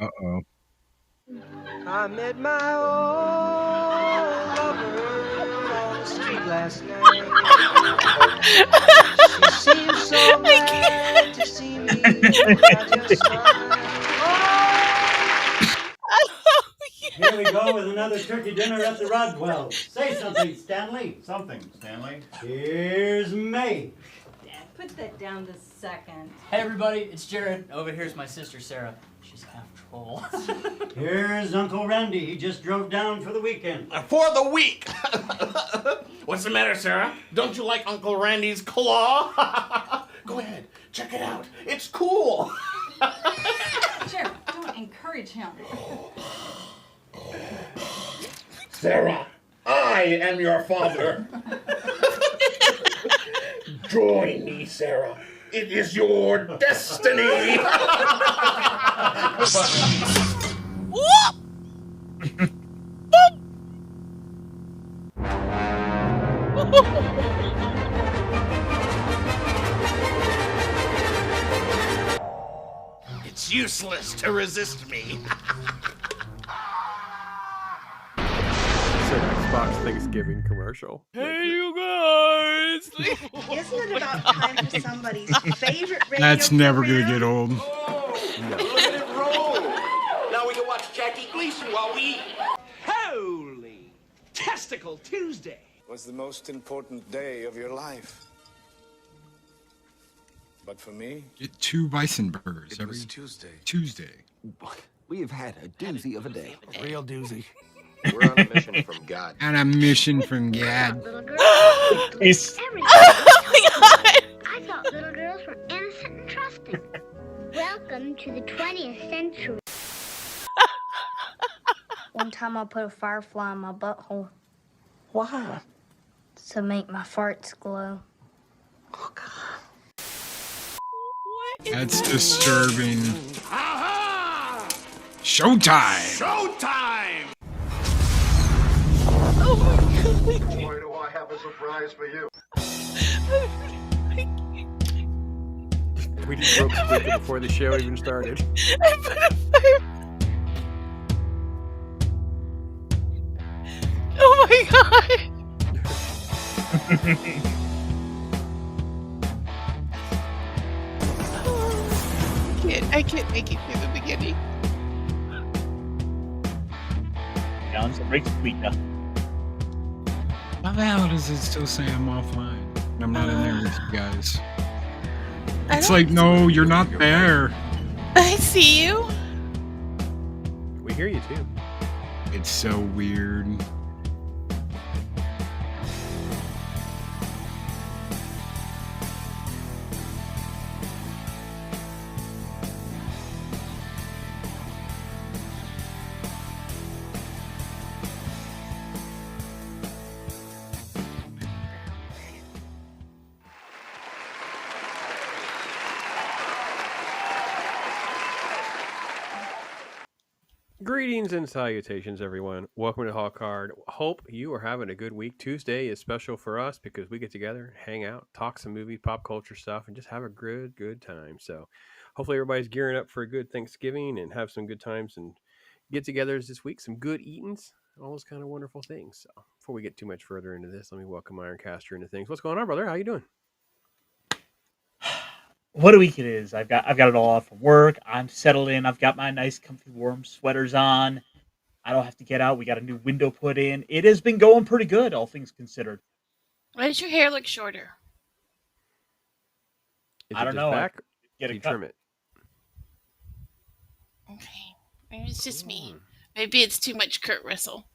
Uh-oh. I met my old lover on the street last night. She seemed so mad to see me, but I just smiled. Here we go with another turkey dinner at the Rodwells. Say something, Stanley. Something, Stanley. Here's May. Dad, put that down the second. Hey everybody, it's Jared. Over here's my sister Sarah. She's half troll. Here's Uncle Randy. He just drove down for the weekend. For the week! What's the matter, Sarah? Don't you like Uncle Randy's claw? Go ahead, check it out. It's cool. Jared, don't encourage him. Sarah, I am your father. Join me, Sarah. It is your destiny. It's useless to resist me. Xbox Thanksgiving commercial. Hey, you guys! Isn't it about time for somebody's favorite radio That's never gonna program? get old. Look at it roll. Now we can watch Jackie Gleason while we eat. Holy Testicle Tuesday was the most important day of your life. But for me, Get 2 bison burgers it every was Tuesday. Tuesday. We have had a doozy of a day. A real doozy. We're on a mission from God. And a mission from God. Little girl. He's I thought little girls were innocent and trusting. Welcome to the 20th century. One time I put a firefly in my butthole. Why? To make my farts glow. That's disturbing. Aha! Showtime! Showtime! Boy, do I have a surprise for you. we just broke Squeeka before the show even started. Oh my god! I can't make it through the beginning. Down some break Squeeka. Why the hell does it still say I'm offline? And I'm not in there with you guys. It's like, no, you're not there. I see you. We hear you too. It's so weird. Greetings and salutations, everyone. Welcome to Hawk Card. Hope you are having a good week. Tuesday is special for us because we get together, hang out, talk some movies, pop culture stuff, and just have a good time. So hopefully everybody's gearing up for a good Thanksgiving and have some good times and get-togethers this week, some good eatings, all those kind of wonderful things. So before we get too much further into this, let me welcome IRONCASTER into things. What's going on, brother? How you doing? What a week it is. I've got it all off from work. I'm settled in. I've got my nice comfy warm sweaters on. I don't have to get out. We got a new window put in. It has been going pretty good, all things considered. Why does your hair look shorter? Is I it don't just know. back? Get Do a you cut. trim it? Okay. Maybe it's just me. Maybe it's too much Kurt Russell.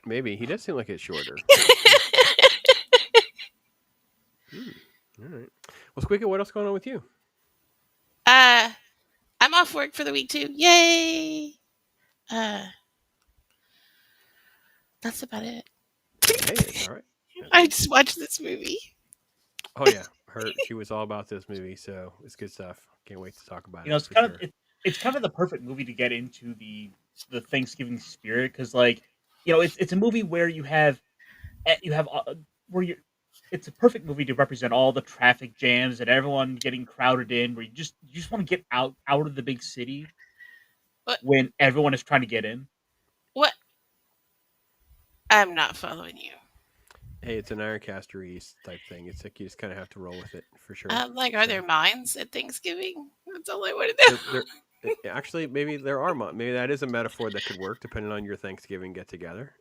Maybe. He does seem like it's shorter. All right. Well, Squeeka, what else going on with you? I'm off work for the week too. Yay! That's about it. Hey, all right. I just watched this movie. Oh yeah, she was all about this movie, so it's good stuff. Can't wait to talk about You know, it. it's kind of the perfect movie to get into the Thanksgiving spirit because, like, you know, it's a movie where you have where you. It's a perfect movie to represent all the traffic jams and everyone getting crowded in. Where you just want to get out of the big city. when everyone is trying to get in. What? I'm not following you. Hey, it's an Ironcaster type thing. It's like you just kind of have to roll with it for sure. Like, are there mines at Thanksgiving? That's all I want to know. Actually, maybe there are. Maybe that is a metaphor that could work depending on your Thanksgiving get together.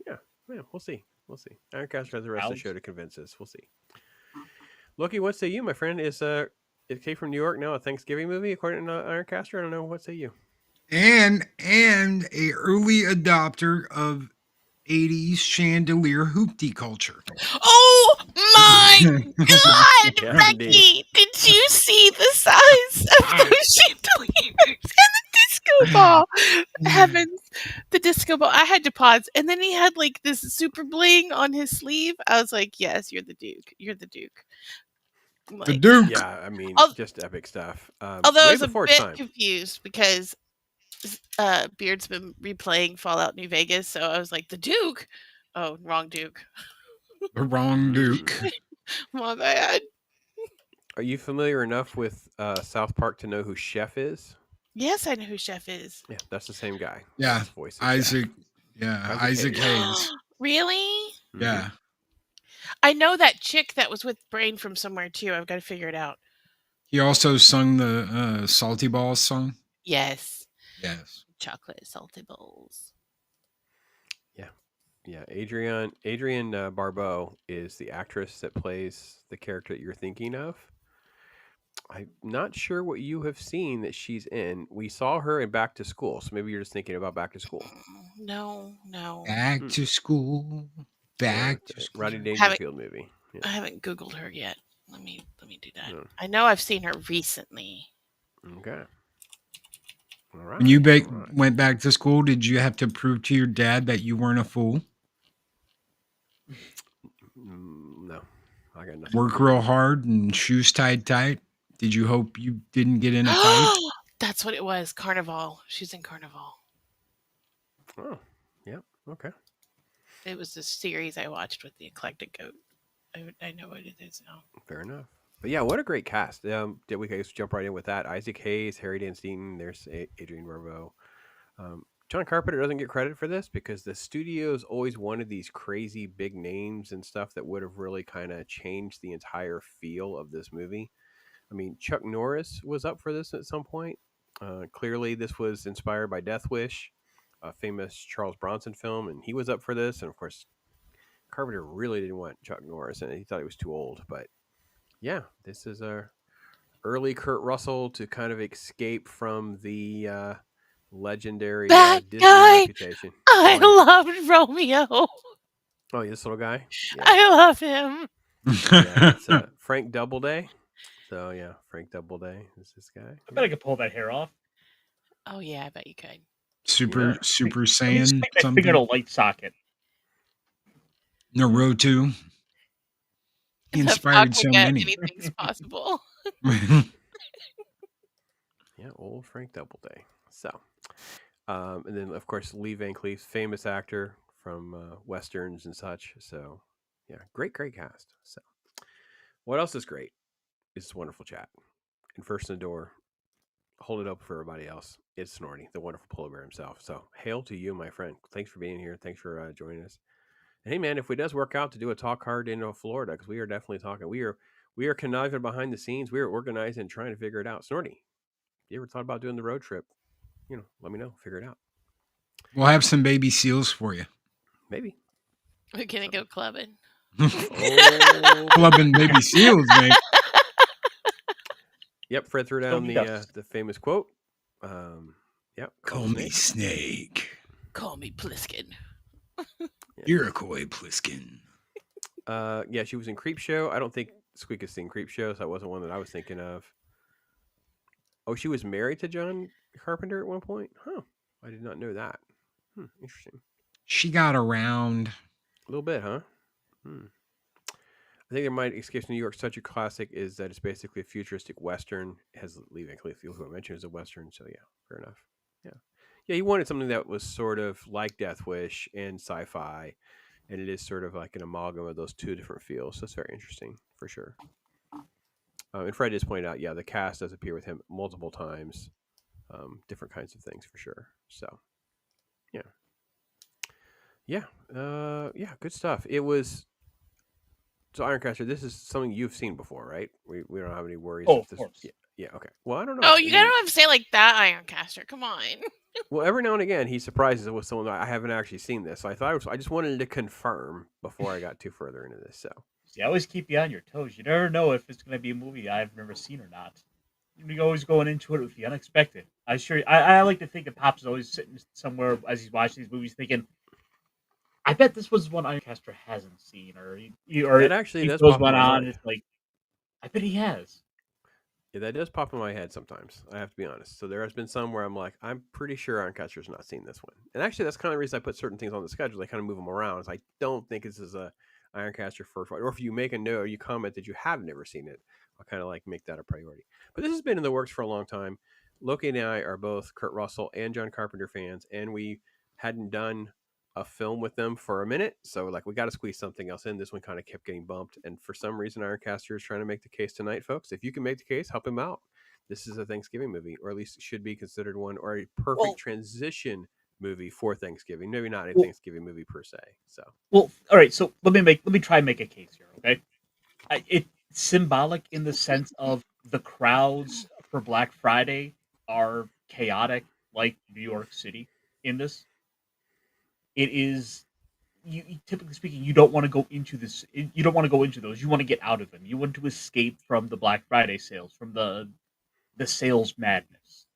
Yeah, we'll see. We'll see. Ironcaster has the rest of the show to convince us. We'll see. Loki, what say you, my friend? Is Escape from New York now a Thanksgiving movie according to Ironcaster? I don't know. What say you? And a early adopter of 80s chandelier hoopty culture. Oh my God, Yeah, Becky! indeed. Did you see the size of those chandeliers and the disco ball? Heavens, the disco ball! I had to pause, and then he had like this super bling on his sleeve. I was like, "Yes, you're the Duke. You're the Duke." Like, The Duke. Yeah, I mean, just epic stuff. although I way was a before bit time. confused because Beard's been replaying Fallout New Vegas, so I was like, "The Duke." Oh, wrong Duke. The wrong Duke. My bad. Are you familiar enough with South Park to know who Chef is? Yes, I know who Chef is. Yeah, that's the same guy. Yeah, His voice is Isaac. Chef. Yeah, Isaac Hayes. Really? Yeah. I know that chick that was with Brain from somewhere too. I've got to figure it out. He also sung the Salty Balls song. Yes. Yes. Chocolate salty bowls. Yeah, Adrienne Barbeau is the actress that plays the character that you're thinking of. I'm not sure what you have seen that she's in. We saw her in Back to School, so maybe you're just thinking about Back to School. No. Back to school. Back to school. Rodney Dangerfield movie. Yeah. I haven't Googled her yet. Let me do that. No. I know I've seen her recently. Okay. All right. When you went back to school, did you have to prove to your dad that you weren't a fool? No, I got nothing. Work real hard and shoes tied tight. Did you hope you didn't get in a fight? That's what it was. Carnival. She's in Carnival. Oh, yeah. Okay. It was the series I watched with the eclectic goat. I know what it is now. Fair enough. But yeah, what a great cast. Did we guys jump right in with that? Isaac Hayes, Harry Dean Stanton, there's Adrienne Barbeau. John Carpenter doesn't get credit for this because the studios always wanted these crazy big names and stuff that would have really kind of changed the entire feel of this movie. I mean, Chuck Norris was up for this at some point. Clearly, this was inspired by Death Wish, a famous Charles Bronson film, and he was up for this. And of course, Carpenter really didn't want Chuck Norris, and he thought he was too old. But yeah, this is a early Kurt Russell to kind of escape from the legendary Disney reputation. I loved Romeo. Oh, this little guy? Yeah. I love him. Yeah, it's Frank Doubleday. So yeah, Frank Doubleday is this guy. I bet I could pull that hair off. Oh yeah, I bet you could. Super Saiyan. Stick my finger in a light socket. Naruto. He inspired so many. Anything's possible. Yeah, old Frank Doubleday. So, and then of course Lee Van Cleef, famous actor from westerns and such. So, yeah, great cast. So, what else is great? It's wonderful chat. And first in the door, hold it up for everybody else. It's Snorty, the wonderful polar bear himself. So, hail to you, my friend. Thanks for being here. Thanks for joining us. And hey, man, if it does work out to do a talk hard in Florida, because we are definitely talking, we are conniving behind the scenes. We are organizing and trying to figure it out. Snorty, you ever thought about doing the road trip? Let me know. Figure it out. We'll have some baby seals for you. Maybe. We're gonna go clubbing. Clubbing baby seals, man. Yep, Fred threw down the famous quote. Yep. Call me Snake. Call me Plissken. Iroquois Plissken. Yeah, she was in Creepshow. I don't think SQUEEKA's seen Creepshow, so that wasn't one that I was thinking of. Oh, she was married to John Carpenter at one point? Huh. I did not know that. Interesting. She got around. A little bit, huh? I think there might Escape from New York. Such a classic is that it's basically a futuristic Western. It has Lee Van Cleef, who I mentioned, is a Western, so yeah, fair enough. Yeah, he wanted something that was sort of like Death Wish and sci-fi, and it is sort of like an amalgam of those two different feels. So it's very interesting, for sure. And Fred just pointed out, yeah, the cast does appear with him multiple times. different kinds of things for sure. So, yeah. Yeah. Yeah, good stuff. It was. So, Ironcaster, this is something you've seen before, right? We don't have any worries Oh, if of this. course. Yeah, okay. Well, I don't know. Oh, I you gotta mean, have to say like that, Ironcaster. Come on. well, every now and again, he surprises us with someone I haven't actually seen this. So I just wanted to confirm before I got too further into this. So, See, I always keep you on your toes. You never know if it's going to be a movie I've never seen or not. You're always going into it with the unexpected. I like to think that Pops is always sitting somewhere as he's watching these movies thinking, I bet this was one Ironcaster hasn't seen, or that actually he does throws pop in one my on. mind. It's like, I bet he has. Yeah, that does pop in my head sometimes. I have to be honest. So there has been some where I'm like, I'm pretty sure Ironcaster's not seen this one. And actually, that's kind of the reason I put certain things on the schedule. I kind of move them around. Is I don't think this is a Ironcaster first one. Or if you make a note or you comment that you have never seen it, I'll kind of like make that a priority. But this has been in the works for a long time. Loki and I are both Kurt Russell and John Carpenter fans, and we hadn't done a film with them for a minute, so like we got to squeeze something else in. This one kind of kept getting bumped, and for some reason Ironcaster is trying to make the case tonight, folks. If you can make the case, help him out. This is a Thanksgiving movie, or at least it should be considered one, or a perfect transition movie for Thanksgiving. Maybe not a Thanksgiving movie per se. So, well, all right. So let me try and make a case here. Okay, it's symbolic in the sense of the crowds for Black Friday are chaotic, like New York City. In this, it is. Typically speaking, you don't want to go into this. You don't want to go into those. You want to get out of them. You want to escape from the Black Friday sales, from the sales madness.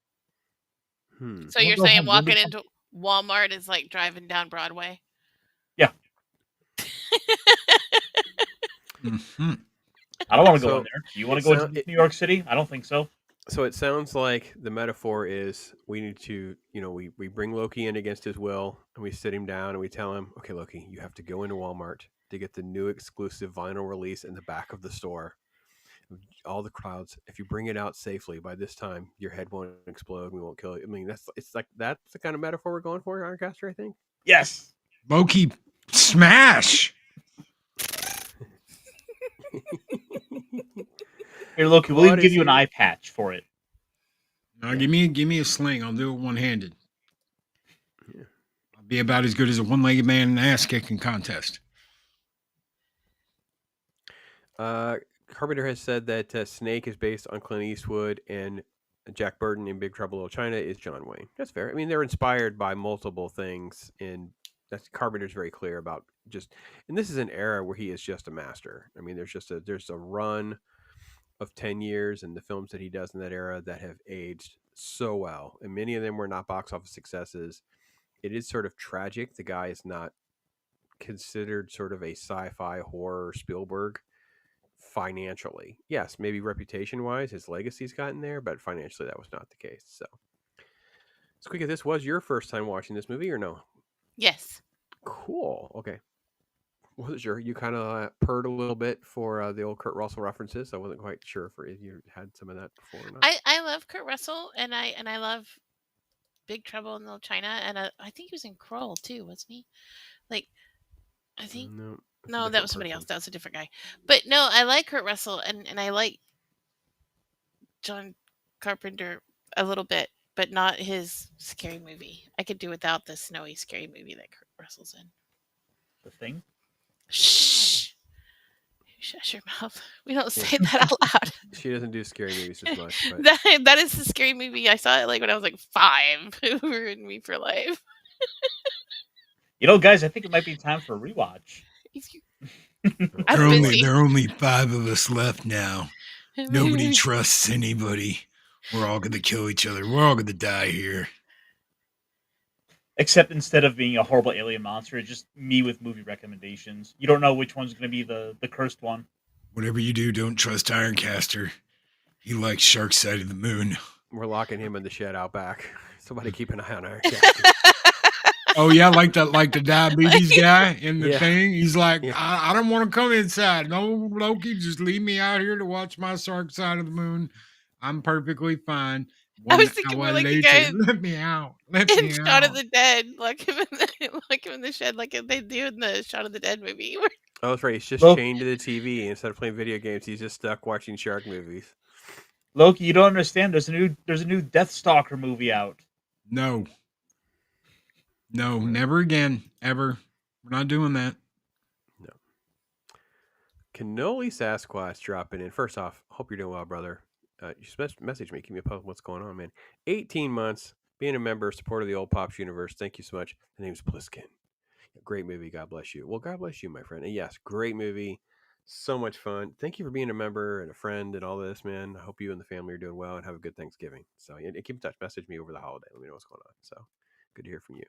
So you're saying walking into Walmart is like driving down Broadway? Yeah. Mm-hmm. I don't want to go in there. Do you want to go into New York City? I don't think so. So it sounds like the metaphor is we need to, we bring Loki in against his will, and we sit him down and we tell him, okay, Loki, you have to go into Walmart to get the new exclusive vinyl release in the back of the store. All the crowds, if you bring it out safely by this time, your head won't explode. We won't kill you. I mean, that's the kind of metaphor we're going for, Ironcaster, I think. Yes. Loki smash. Here, Loki, we'll even give you an eye patch for it. No, give me a sling. I'll do it one-handed. Yeah. I'll be about as good as a one-legged man in an ass-kicking contest. Carpenter has said that Snake is based on Clint Eastwood, and Jack Burton in Big Trouble in Little China is John Wayne. That's fair. I mean, they're inspired by multiple things, and that's Carpenter's very clear about and this is an era where he is just a master. I mean, there's a run of 10 years and the films that he does in that era that have aged so well, and many of them were not box office successes. It is sort of tragic. The guy is not considered sort of a sci-fi horror Spielberg financially. Yes, maybe reputation wise his legacy's gotten there, but financially that was not the case. So SQUEEKA, this was your first time watching this movie or no? Yes. Cool. Okay. Wasn't sure. You kind of purred a little bit for the old Kurt Russell references. I wasn't quite sure if you had some of that before or not. I love Kurt Russell, and I love Big Trouble in Little China, and I think he was in Kroll too, wasn't he? Like, I think no, that was somebody else. That was a different guy. But no, I like Kurt Russell, and I like John Carpenter a little bit, but not his scary movie. I could do without the snowy scary movie that Kurt Russell's in. The Thing? Shh. Shut your mouth. We don't say that out loud. She doesn't do scary movies as much. But... that is the scary movie. I saw it like when I was like 5. It ruined me for life. Guys, I think it might be time for a rewatch. There are only 5 of us left now. Nobody trusts anybody. We're all going to kill each other. We're all going to die here. Except instead of being a horrible alien monster, it's just me with movie recommendations. You don't know which one's going to be the cursed one. Whatever you do, don't trust Ironcaster. He likes Shark Side of the Moon. We're locking him in the shed out back. Somebody keep an eye on Ironcaster. Oh yeah, like the diabetes guy in the thing. He's like, I don't want to come inside. No, Loki, just leave me out here to watch my Shark Side of the Moon. I'm perfectly fine. I was thinking more like the guy. Let me out. In Shaun of the Dead, lock him in the shed, like they do in the Shaun of the Dead movie. Oh, that's right. He's just chained to the TV. Instead of playing video games, he's just stuck watching shark movies. Loki, you don't understand. There's a new Deathstalker movie out. No. No, never again. Ever. We're not doing that. No. Cannoli Sasquatch dropping in. First off, hope you're doing well, brother. Just message me. Keep me posted what's going on, man. 18 months, being a member, supporter of the Old Pops universe. Thank you so much. The name's Plissken. Great movie. God bless you. Well, God bless you, my friend. And yes, great movie. So much fun. Thank you for being a member and a friend and all this, man. I hope you and the family are doing well and have a good Thanksgiving. So keep in touch. Message me over the holiday. Let me know what's going on. So good to hear from you.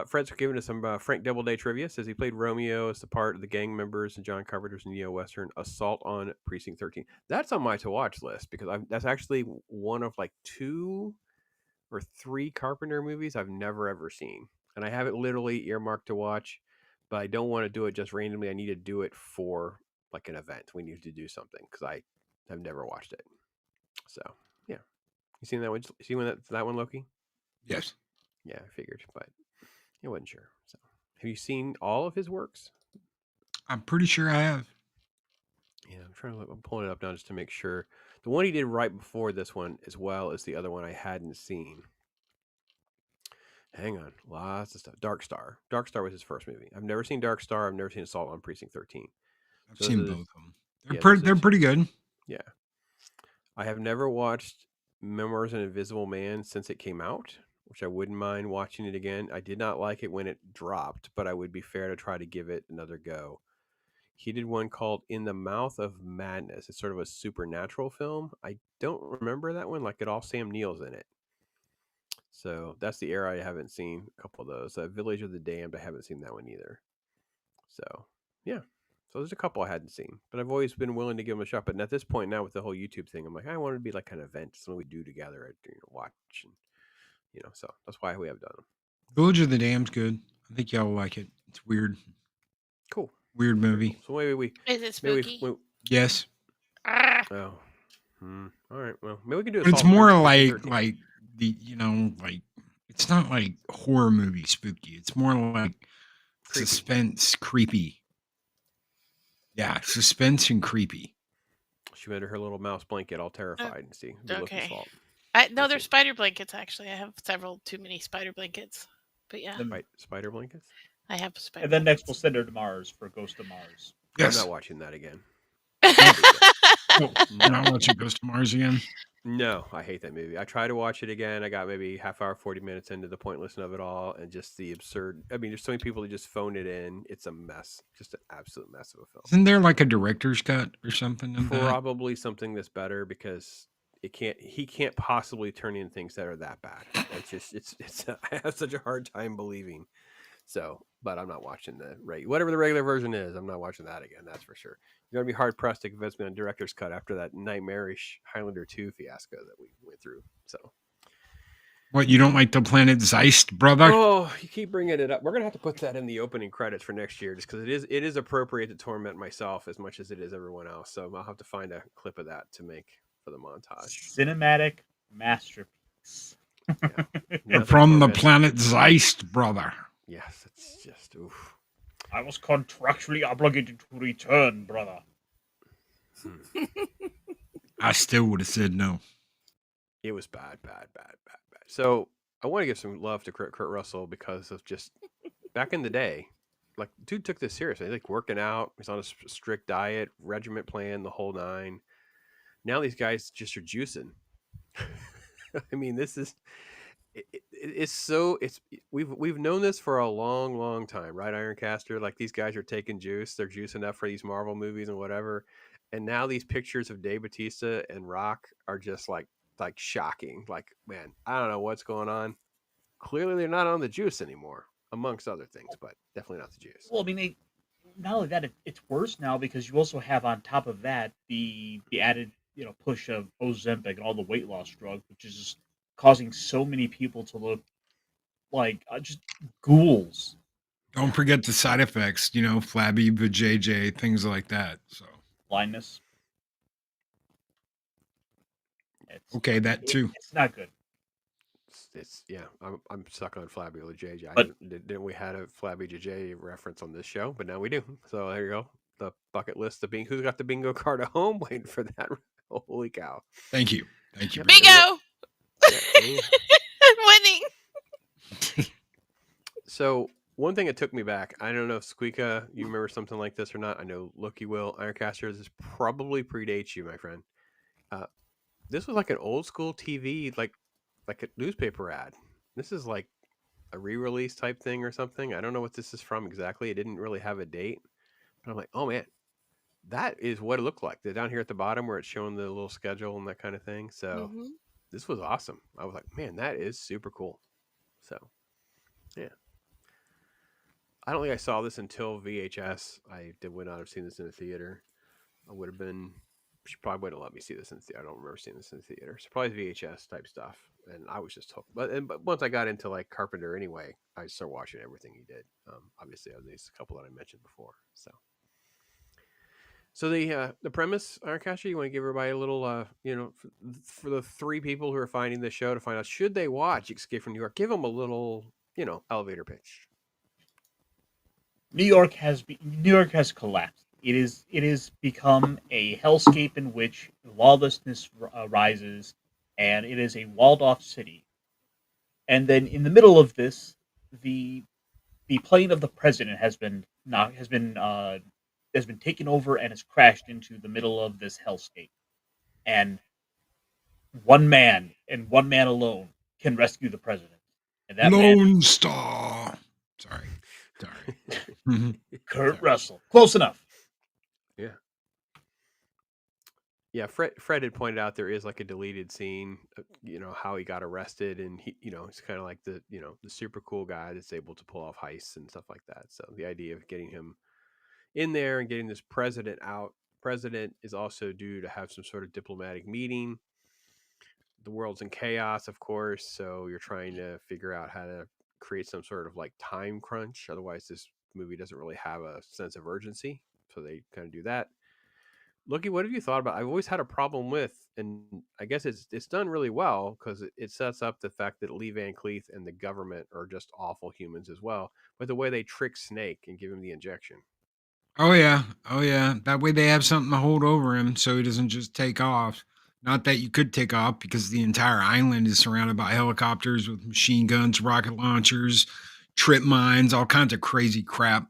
Fred's giving us some Frank Doubleday trivia. Says he played Romeo as the part of the gang members in John Carpenter's neo-western Assault on Precinct 13. That's on my to-watch list because that's actually one of like 2 or 3 Carpenter movies I've never ever seen. And I have it literally earmarked to watch, but I don't want to do it just randomly. I need to do it for like an event. We need to do something because I have never watched it. So, yeah. You seen that one? See that one, Loki? Yes. Yeah, I figured, but I wasn't sure. So, have you seen all of his works? I'm pretty sure I have. Yeah, I'm pulling it up now just to make sure. The one he did right before this one, as well as the other one I hadn't seen. Hang on, lots of stuff. Dark Star. Dark Star was his first movie. I've never seen Dark Star. I've never seen Assault on Precinct 13. I've seen both of them. They're pretty good. Yeah. I have never watched Memoirs of an Invisible Man since it came out, which I wouldn't mind watching it again. I did not like it when it dropped, but I would be fair to try to give it another go. He did one called In the Mouth of Madness. It's sort of a supernatural film. I don't remember that one. Like it all Sam Neill's in it. So that's the era I haven't seen. A couple of those. Village of the Damned, I haven't seen that one either. So, yeah. So there's a couple I hadn't seen. But I've always been willing to give them a shot. But at this point now with the whole YouTube thing, I'm like, I want it to be like an event. Something we do together, watch. And, so that's why we have done them. Village of the Damned's good. I think y'all will like it. It's weird. Cool. Weird movie. So maybe we... Is it spooky? Yes. Oh. All right. Well, maybe we can do. But it's more like the like it's not like horror movie spooky. It's more like creepy. Suspense, creepy. Yeah, suspense and creepy. She went to her little mouse blanket, all terrified, and see. Okay. No, they're spider blankets. Actually, I have too many spider blankets. But yeah, spider blankets. I have spider. And then next we'll send her to Mars for Ghost of Mars. Yes. I'm not watching that again. You're not watching Ghost of Mars again? No, I hate that movie. I tried to watch it again. I got maybe half hour, 40 minutes into the pointlessness of it all, and just the absurd. I mean, there's so many people that just phone it in. It's a mess, just an absolute mess of a film. Isn't there like a director's cut or something? Probably something that's better because he can't possibly turn in things that are that bad. It's I have such a hard time believing. So, but I'm not watching whatever the regular version is. I'm not watching that again. That's for sure. You're gonna be hard pressed to convince me on director's cut after that nightmarish Highlander 2 fiasco that we went through. So, what, you don't like the Planet Zeist, brother? Oh, you keep bringing it up. We're gonna have to put that in the opening credits for next year, just because it is appropriate to torment myself as much as it is everyone else. So I'll have to find a clip of that to make for the montage. Cinematic masterpiece. Yeah. From the Planet Zeist, brother. Yes, it's just oof. I was contractually obligated to return, brother. I still would have said no. It was bad. So I want to give some love to Kurt Russell because of just back in the day, like dude took this seriously. Like working out, he's on a strict diet, regiment plan, the whole nine. Now these guys just are juicing. I mean, this is. We've known this for a long time, right, Ironcaster? Like these guys are taking juice, they're juicing up for these Marvel movies and whatever, and now these pictures of Dave Bautista and Rock are just like shocking. Like, man, I don't know what's going on. Clearly, they're not on the juice anymore, amongst other things, but definitely not the juice. Well, I mean, not only that, it's worse now because you also have on top of that the added push of Ozempic and all the weight loss drugs, which is just causing so many people to look like just ghouls. Don't forget the side effects, flabby vajayjay, things like that. So blindness. Okay, that too. It's not good. I'm stuck on flabby vajayjay. But didn't we had a flabby vajayjay reference on this show? But now we do. So there you go. The bucket list. Who's got the bingo card at home? Waiting for that Holy cow! Thank you. Thank you. Bingo! Yeah. I'm winning. So one thing that took me back, I don't know if SQUEEKA, you remember something like this or not. I know Loki will. IRONCASTER, this probably predates you, my friend. This was like an old school TV, like a newspaper ad. This is like a re-release type thing or something. I don't know what this is from exactly. It didn't really have a date, but I'm like, oh man, that is what it looked like. They're down here at the bottom where it's showing the little schedule and that kind of thing. So this was awesome. I was like, man, that is super cool. So yeah. I don't think I saw this until VHS. Would not have seen this in a theater. I would have been. She probably wouldn't let me see this in the theater. I don't remember seeing this in the theater. So probably VHS type stuff, and I was just hooked. But once I got into like Carpenter anyway, I started watching everything he did. Obviously, of these couple that I mentioned before. So the premise, Arcasha, you want to give everybody a little, for the three people who are finding the show to find out should they watch Escape from New York, give them a little, elevator pitch. New York has collapsed. It is become a hellscape in which lawlessness rises, and it is a walled-off city. And then in the middle of this, the plane of the president has been taken over and has crashed into the middle of this hellscape. And one man and one man alone can rescue the president. And that Lone Star. Sorry. Kurt Russell. Close enough. Yeah. Yeah, Fred had pointed out there is like a deleted scene, how he got arrested, and he, he's kind of like the super cool guy that's able to pull off heists and stuff like that. So the idea of getting him in there and getting this president out. President is also due to have some sort of diplomatic meeting. The world's in chaos, of course, so you're trying to figure out how to create some sort of like time crunch. Otherwise, this movie doesn't really have a sense of urgency. So they kind of do that. Loki, what have you thought about? I've always had a problem with, and I guess it's done really well because it sets up the fact that Lee Van Cleef and the government are just awful humans as well. But the way they trick Snake and give him the injection. Oh yeah. That way they have something to hold over him so he doesn't just take off. Not that you could take off because the entire island is surrounded by helicopters with machine guns, rocket launchers, trip mines, all kinds of crazy crap.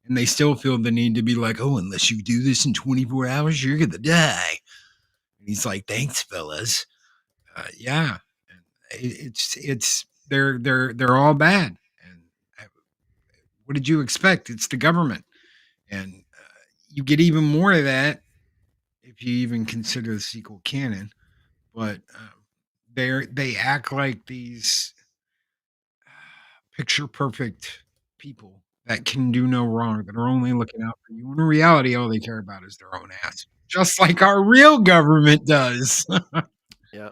And they still feel the need to be like, oh, unless you do this in 24 hours, you're going to die. And he's like, thanks, fellas. Yeah. They're all bad. And what did you expect? It's the government. And you get even more of that if you even consider the sequel canon. But they act like these picture perfect people that can do no wrong, that are only looking out for you. In reality, all they care about is their own ass, just like our real government does. Yeah.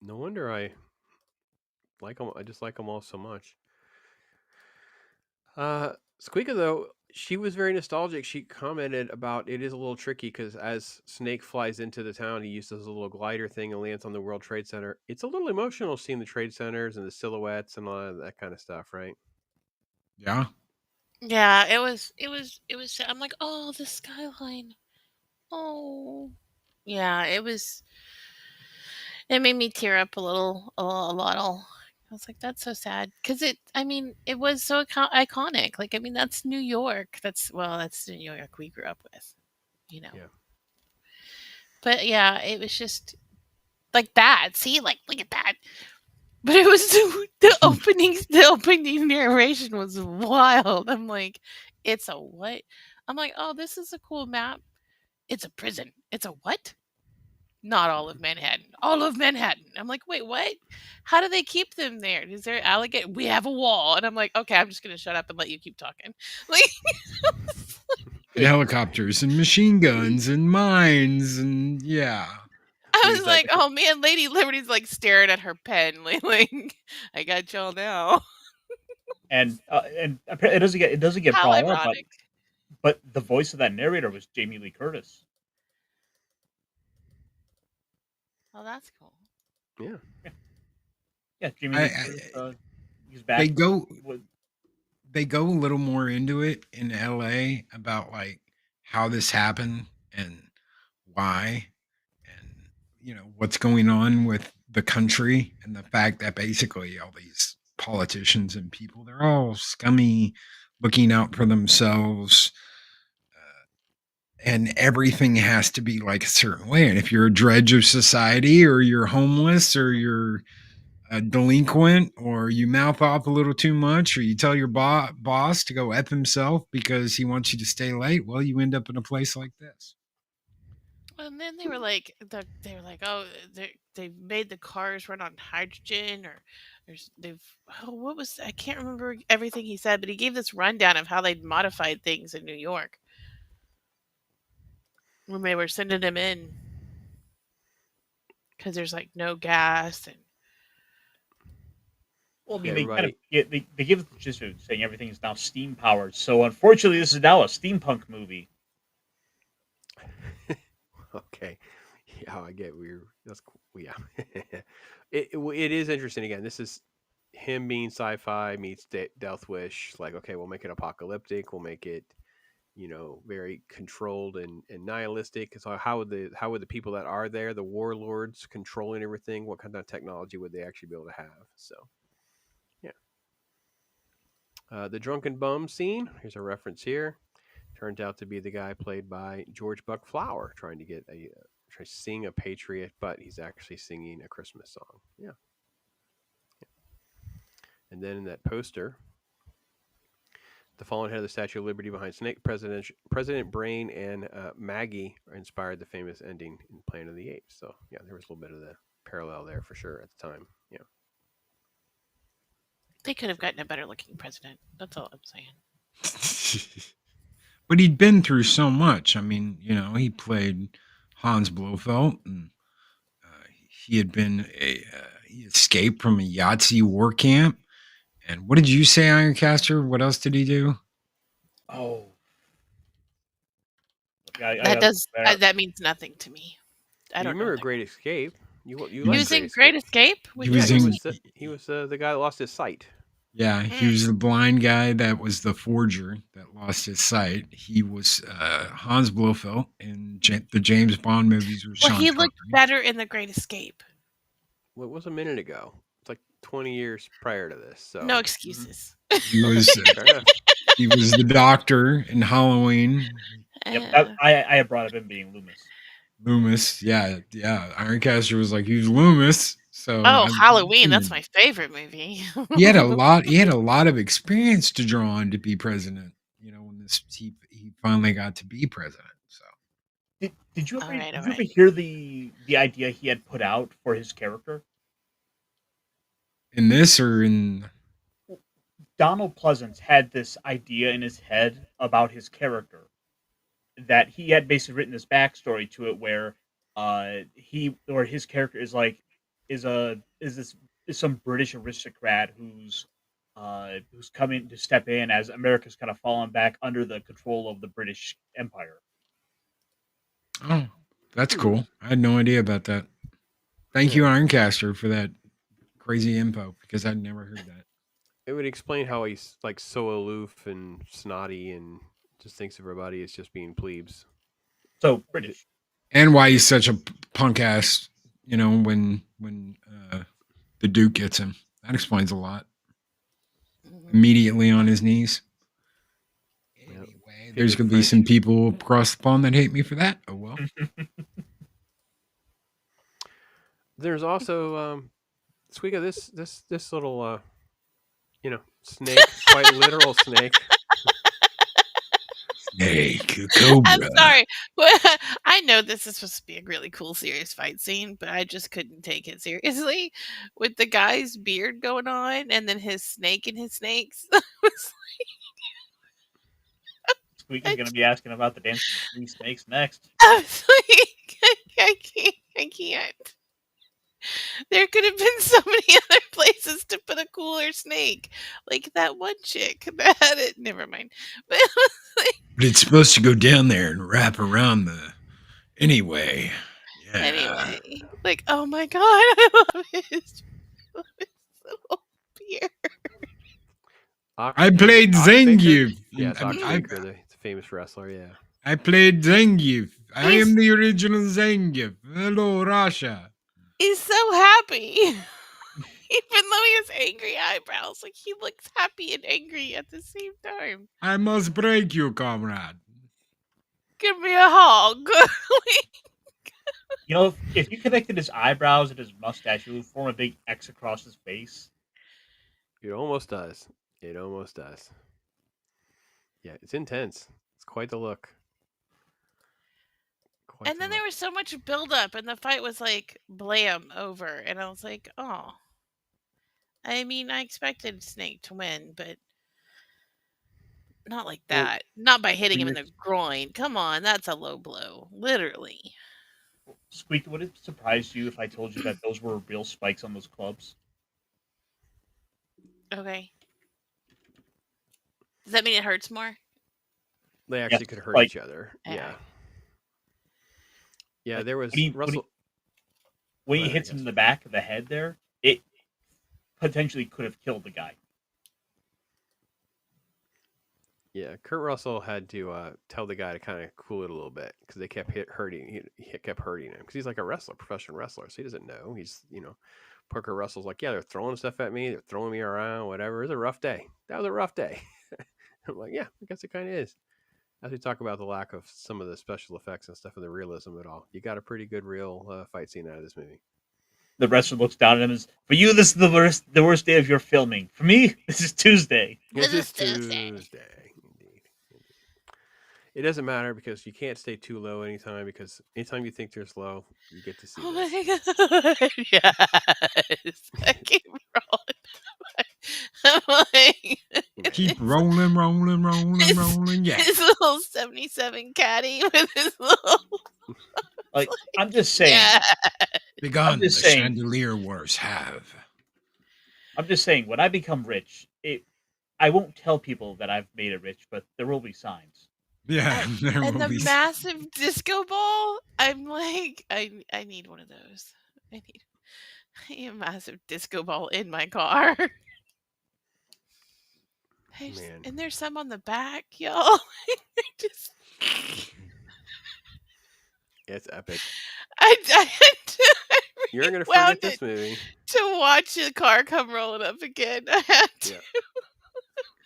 No wonder I like them. I just like them all so much. SQUEEKA, though, she was very nostalgic. She commented about it is a little tricky because as Snake flies into the town, he uses a little glider thing and lands on the World Trade Center. It's a little emotional seeing the trade centers and the silhouettes and all that kind of stuff, right? Yeah. Yeah, it was. I'm like, oh, the skyline. Oh, yeah, it was. It made me tear up a little. I was like, that's so sad because it was so iconic. Like, that's New York. That's the New York we grew up with, Yeah. But yeah, it was just like that. See, like, look at that. But it was the opening narration was wild. I'm like, it's a what? I'm like, oh, this is a cool map. It's a prison. It's a what? Not all of Manhattan. All of Manhattan. I'm like, wait, what? How do they keep them there? Is there alligator? We have a wall. And I'm like, okay, I'm just gonna shut up and let you keep talking. Like And helicopters and machine guns and mines and yeah. I was like, oh man, Lady Liberty's like staring at her pen, like I got y'all now. And it doesn't get How brought up, ironic. but the voice of that narrator was Jamie Lee Curtis. Oh, that's cool. Yeah. Yeah, Jamie Lee Curtis. He's back. They go a little more into it in LA about like how this happened and why. And what's going on with the country and the fact that basically all these politicians and people, they're all scummy, looking out for themselves, and everything has to be like a certain way. And if you're a dredge of society, or you're homeless, or you're a delinquent, or you mouth off a little too much, or you tell your boss to go F himself because he wants you to stay late, well, you end up in a place like this. And then they were like, oh, they made the cars run on hydrogen, or what was, I can't remember everything he said, but he gave this rundown of how they'd modified things in New York when they were sending them in, because there's like no gas. And well, I mean, they give the gist of saying everything is now steam powered. So unfortunately, this is now a steampunk movie. Okay. Yeah, I get that's cool. Yeah. it is interesting. Again, this is him being sci-fi meets Death Wish. Like, okay, we'll make it apocalyptic. We'll make it, very controlled and nihilistic. So how would the people that are there, the warlords controlling everything, what kind of technology would they actually be able to have? So, yeah. The drunken bum scene. Here's a reference here. Turns out to be the guy played by George Buck Flower, trying to sing a patriot, but he's actually singing a Christmas song. Yeah. And then in that poster, the fallen head of the Statue of Liberty behind Snake, President Brain and Maggie inspired the famous ending in Planet of the Apes. So yeah, there was a little bit of the parallel there for sure at the time. Yeah. They could have gotten a better looking president. That's all I'm saying. But he'd been through so much. I mean, he played Hans Blofeld, and he had been he escaped from a Yahtzee war camp. And what did you say, Ironcaster? What else did he do? Oh, that means nothing to me. I don't remember know Great Escape. He was in Great Escape. He was the guy that lost his sight. Yeah, he was the blind guy that was the forger that lost his sight. He was Hans Blofeld in the James Bond movies. With Sean he Connery. looked better in The Great Escape. Well, it was a minute ago. It's like 20 years prior to this. So no excuses. He was he was the doctor in Halloween. Yep, I had brought up him being Loomis. Loomis, yeah. Ironcaster was like, he's Loomis. So Halloween, that's my favorite movie. He had a lot of experience to draw on to be president. When he finally got to be president. So did you ever hear the idea he had put out for his character? In this or in Donald Pleasence had this idea in his head about his character, that he had basically written this backstory to it where his character is some British aristocrat who's coming to step in as America's kind of fallen back under the control of the British Empire. Oh, that's cool. I had no idea about that. Thank you, Ironcaster, for that crazy info, because I'd never heard that. It would explain how he's like so aloof and snotty and just thinks of everybody as just being plebes. So British. And why he's such a punk ass, when the Duke gets him. That explains a lot. Immediately on his knees. Anyway, there's going to be some people across the pond that hate me for that. Oh, well. There's also, SQUEEKA, this little, snake, quite literal snake. Snake, cobra. I'm sorry. I know this is supposed to be a really cool, serious fight scene, but I just couldn't take it seriously with the guy's beard going on and then his snake and his snakes. SQUEEKA's going to be asking about the dancing three snakes next. I was like, I can't. There could have been so many other places to put a cooler snake, like that one chick that had it. Never mind. But it's supposed to go down there and wrap around the. Anyway, yeah. Anyway, like, oh my god, I love his little beard. I played Zangief. Yes, Ox Baker, the famous wrestler. Yeah, I played Zangief. I am the original Zangief. Hello, Russia. He's so happy. Even though he has angry eyebrows, like he looks happy and angry at the same time. I must break you, comrade. Give me a hug. You know, if you connected his eyebrows and his mustache, it would form a big X across his face. It almost does. It almost does. Yeah, it's intense. It's quite the look. And then there was so much buildup, and the fight was like blam over, and I was like, oh. I mean, I expected Snake to win, but not like that. Not by hitting him in the groin. Come on, that's a low blow, literally. Squeak, would it surprise you if I told you that those were real spikes on those clubs? Okay. Does that mean it hurts more? They actually could hurt each other. Yeah. Yeah, there was Russell. When he hits him in the back of the head there, it potentially could have killed the guy. Yeah, Kurt Russell had to tell the guy to kind of cool it a little bit because they kept hurting. He kept hurting him because he's like a wrestler, professional wrestler, so he doesn't know. He's Kurt Russell's like, yeah, they're throwing stuff at me, they're throwing me around, whatever. It was a rough day. That was a rough day. I'm like, yeah, I guess it kind of is. As we talk about the lack of some of the special effects and stuff and the realism of it all, you got a pretty good real fight scene out of this movie. The wrestler looks down at him and says, for you, this is the worst day of your filming. For me, this is Tuesday. This is Tuesday. Indeed. It doesn't matter because you can't stay too low anytime because anytime you think there's low, you get to see Oh this. my god. Yes. I keep rolling. I'm like, Keep rolling. Yeah. his little 77 caddy with his little. Like, I'm just saying. Yeah. Begun the chandelier wars have. I'm just saying, when I become rich, I won't tell people that I've made it rich, but there will be signs. Yeah, there And will the be. massive disco ball, I'm like, I need one of those. I need a massive disco ball in my car. And there's some on the back, y'all. Just... It's epic. I You're gonna forget this movie. To watch the car come rolling up again. I had to. Yeah.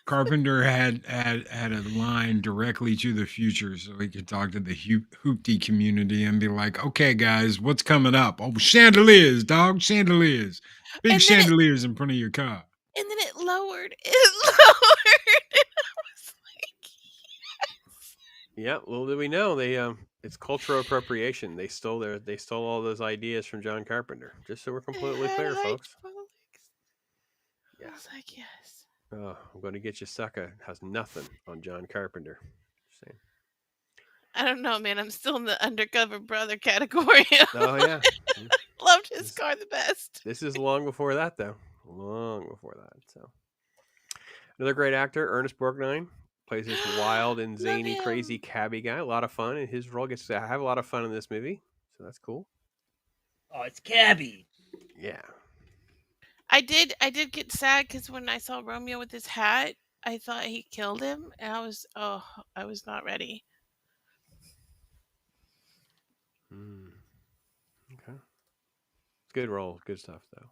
Carpenter had a line directly to the future so he could talk to the hoopty community and be like, okay, guys, what's coming up? Oh, chandeliers, dog, chandeliers. Big chandeliers in front of your car. And then it lowered. And I was like, yes. Yeah, well, do we know it's cultural appropriation. They stole all those ideas from John Carpenter. Just so we're completely clear, folks. Yeah. I was like, yes. Oh, I'm going to get you, sucker. Has nothing on John Carpenter. Just saying. I don't know, man. I'm still in the undercover brother category. Oh yeah, loved his car the best. This is long before that, though. Long before that. So, another great actor, Ernest Borgnine, plays this wild and zany, crazy cabbie guy. A lot of fun, and his role gets to have a lot of fun in this movie. So that's cool. Oh, it's Cabby. Yeah. I did get sad because when I saw Romeo with his hat, I thought he killed him, and I was not ready. Okay. Good roll. Good stuff, though.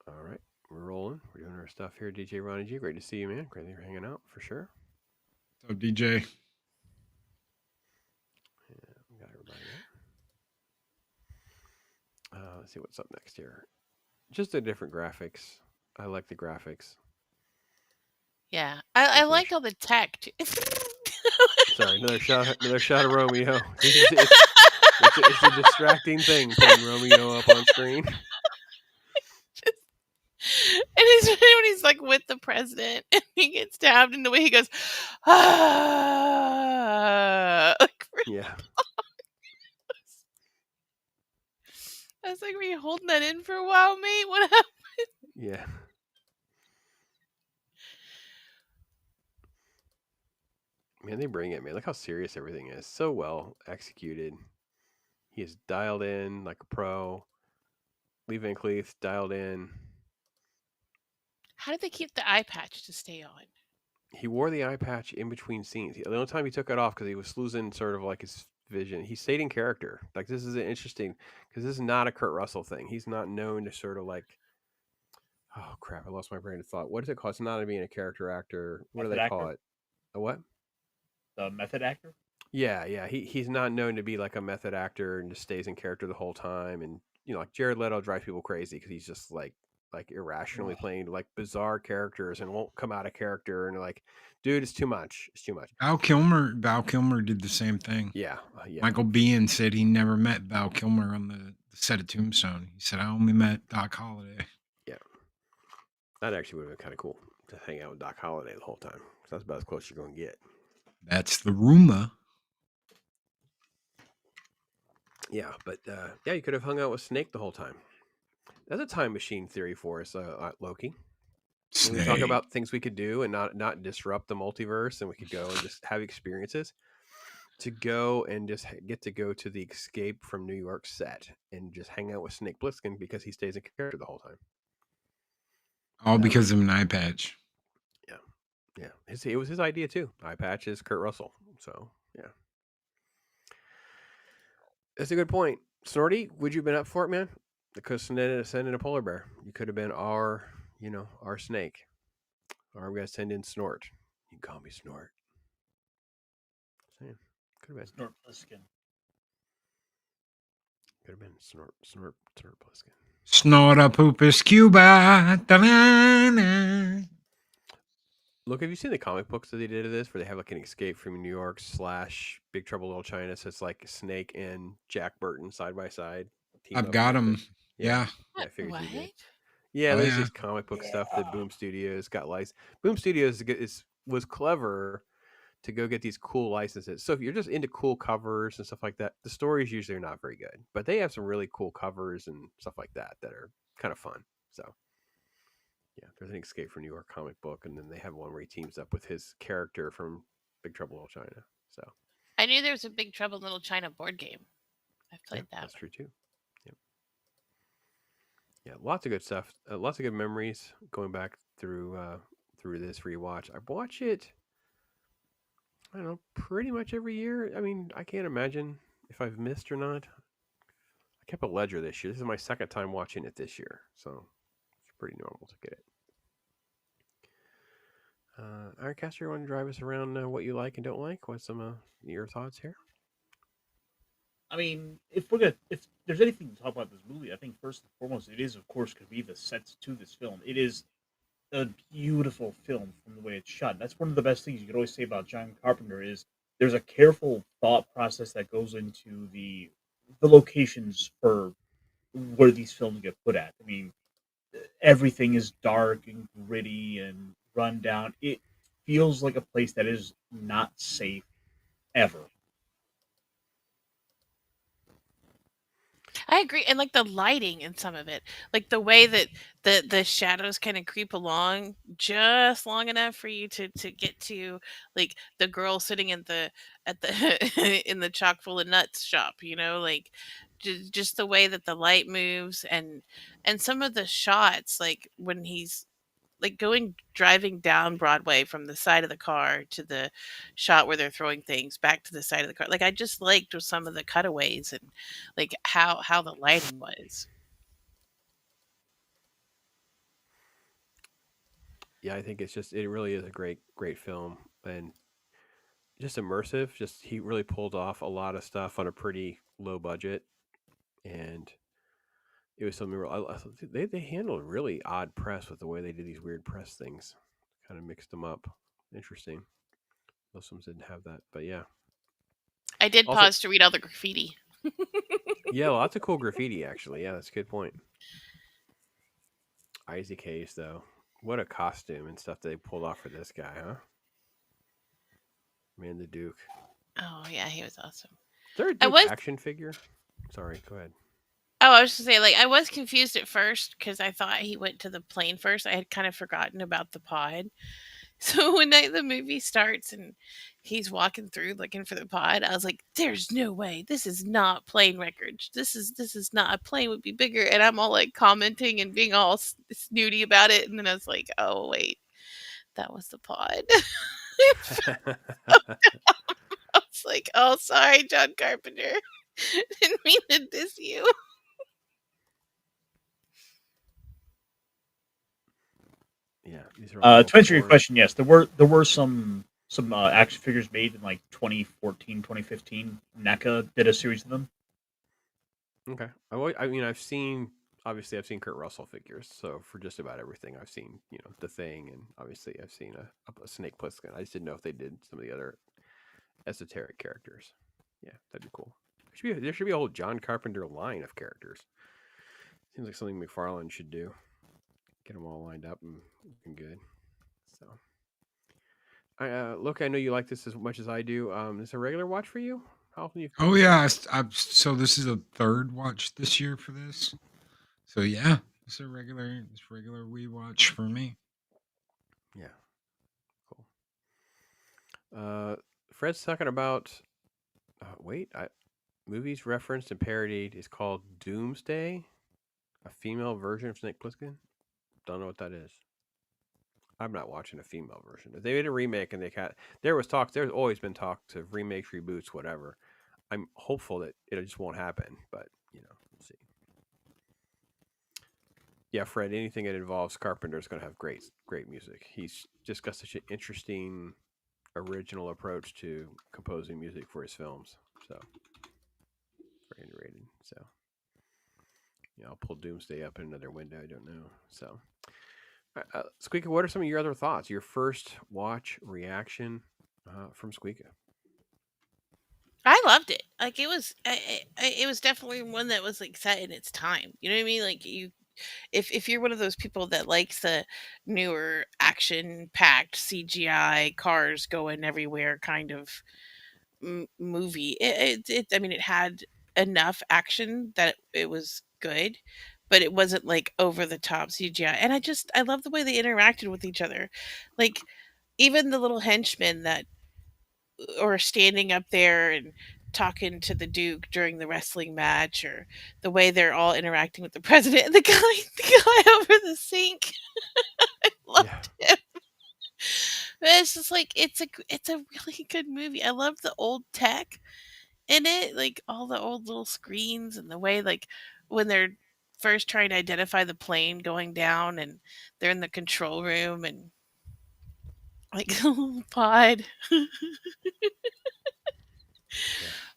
All right. We're rolling. We're doing our stuff here. DJ Ronnie G. Great to see you, man. Great that you're hanging out, for sure. So, DJ. Yeah, we got everybody there. Let's see what's up next here. Just the different graphics. I like the graphics. Yeah. I like all the tech, too. Sorry, another shot of Romeo. It's a distracting thing putting Romeo up on screen. And when he's like with the president and he gets stabbed, and the way he goes, like, yeah. I was like, were you holding that in for a while, mate? What happened? Yeah. Man, they bring it, man. Look how serious everything is. So well executed. He is dialed in like a pro. Lee Van Cleef dialed in. How did they keep the eye patch to stay on? He wore the eye patch in between scenes. The only time he took it off because he was losing sort of like his vision. He stayed in character. Like this is interesting because this is not a Kurt Russell thing. He's not known to sort of like. Oh crap! I lost my brain of thought. What is it called? It's not being a character actor. What do Method they actor? call it? A what? The method actor. Yeah, yeah. He's not known to be like a method actor and just stays in character the whole time. And like Jared Leto drives people crazy because he's just like irrationally playing like bizarre characters and won't come out of character. And like, dude, it's too much. It's too much. Val Kilmer did the same thing. Yeah, yeah. Michael Biehn said he never met Val Kilmer on the set of Tombstone. He said, I only met Doc Holliday. Yeah. That actually would have been kind of cool to hang out with Doc Holliday the whole time. That's about as close you're going to get. That's the rumor. Yeah, but yeah, you could have hung out with Snake the whole time. That's a time machine theory for us, Loki. When we talk about things we could do and not disrupt the multiverse, and we could go and just have experiences. To go and just get to go to the Escape from New York set and just hang out with Snake Plissken because he stays in character the whole time. All because of an eye patch. Yeah, yeah. It was his idea too. Eye patch is Kurt Russell. So yeah. That's a good point. Snorty, would you have been up for it, man? Because sending a polar bear. You could have been our snake. Or we got to send in Snort. You can call me Snort. Same. Could have been. Snort Plissken. Could have been Snort Plissken. Snort a poopus Cuba. Da-na-na. Look, have you seen the comic books that they did of this, where they have like an Escape from New York / Big Trouble in Little China? So it's like Snake and Jack Burton side by side. I've got them. Yeah. I figured you did. What? Yeah, Oh, there's yeah. these comic book stuff that Boom Studios got licensed. Boom Studios was clever to go get these cool licenses. So if you're just into cool covers and stuff like that, the stories usually are not very good. But they have some really cool covers and stuff like that are kind of fun. So yeah, there's an Escape from New York comic book, and then they have one where he teams up with his character from Big Trouble in Little China. So I knew there was a Big Trouble in Little China board game. I've played that. That's true too. Yep. Yeah, lots of good stuff. Lots of good memories going back through this rewatch. I watch it, I don't know, pretty much every year. I mean, I can't imagine if I've missed or not. I kept a ledger this year. This is my second time watching it this year, so it's pretty normal to get it. Ironcaster, you want to drive us around what you like and don't like? What's some of your thoughts here? I mean, if there's anything to talk about this movie, I think first and foremost, it is, of course, could be the sets to this film. It is a beautiful film from the way it's shot. That's one of the best things you could always say about John Carpenter is there's a careful thought process that goes into the locations for where these films get put at. I mean, everything is dark and gritty and run down. It feels like a place that is not safe ever. I agree, and like the lighting in some of it, like the way that the shadows kind of creep along just long enough for you to get to like the girl sitting in the in the chock full of nuts shop, like just the way that the light moves and some of the shots, like when he's like driving down Broadway from the side of the car to the shot where they're throwing things back to the side of the car. Like I just liked some of the cutaways and like how the lighting was. Yeah, I think it really is a great film and just immersive. Just he really pulled off a lot of stuff on a pretty low budget, and it was something real. They handled really odd press with the way they did these weird press things, kind of mixed them up. Interesting. Most films didn't have that, but yeah. I did Also, pause to read all the graffiti. Yeah, lots of cool graffiti actually. Yeah, that's a good point. Isaac Hayes, though, what a costume and stuff they pulled off for this guy, huh? Man, the Duke. Oh yeah, he was awesome. Is there a Duke action figure? Sorry, go ahead. Oh, I was just saying, like, I was confused at first because I thought he went to the plane first. I had kind of forgotten about the pod. So when the movie starts and he's walking through looking for the pod, I was like, "There's no way. This is not plane records. This is not a plane would be bigger." And I'm all like commenting and being all snooty about it, and then I was like, "Oh wait, That was the pod. I was like, oh, sorry, John Carpenter. Didn't mean to diss you. Yeah, these are all To answer your foreign. question, yes, there were some action figures made in like 2014, 2015. NECA did a series of them. Okay. I mean, I've seen Kurt Russell figures. So for just about everything, I've seen the Thing, and obviously I've seen a Snake Plissken. I just didn't know if they did some of the other esoteric characters. Yeah, that'd be cool. There should be a whole John Carpenter line of characters. Seems like something McFarlane should do. Get them all lined up and looking good. So, look, I know you like this as much as I do. Is this a regular watch for you? How often you? Oh yeah, so this is a third watch this year for this. So yeah, it's regular we watch for me. Yeah, cool. Fred's talking about. Movies referenced and parodied is called Doomsday, a female version of Snake Plissken. Don't know what that is. I'm not watching a female version. If they made a remake and there's always been talk to remakes, reboots, whatever. I'm hopeful that it just won't happen, but we'll see. Yeah, Fred, anything that involves Carpenter is going to have great music. He's just got such an interesting, original approach to composing music for his films. So, very underrated. So, I'll pull Doomsday up in another window. I don't know. So, SQUEEKA, what are some of your other thoughts? Your first watch reaction from SQUEEKA? I loved it. Like it was definitely one that was like set in its time. You know what I mean? Like if you're one of those people that likes the newer action packed CGI cars going everywhere kind of movie, I mean, it had enough action that it was good, but it wasn't like over the top CGI. And I love the way they interacted with each other, like even the little henchmen that or standing up there and talking to the Duke during the wrestling match, or the way they're all interacting with the president and the guy over the sink. I loved him. But it's just like it's a really good movie. I love the old tech in it, like all the old little screens, and the way like when they're first trying to identify the plane going down and they're in the control room and like pod.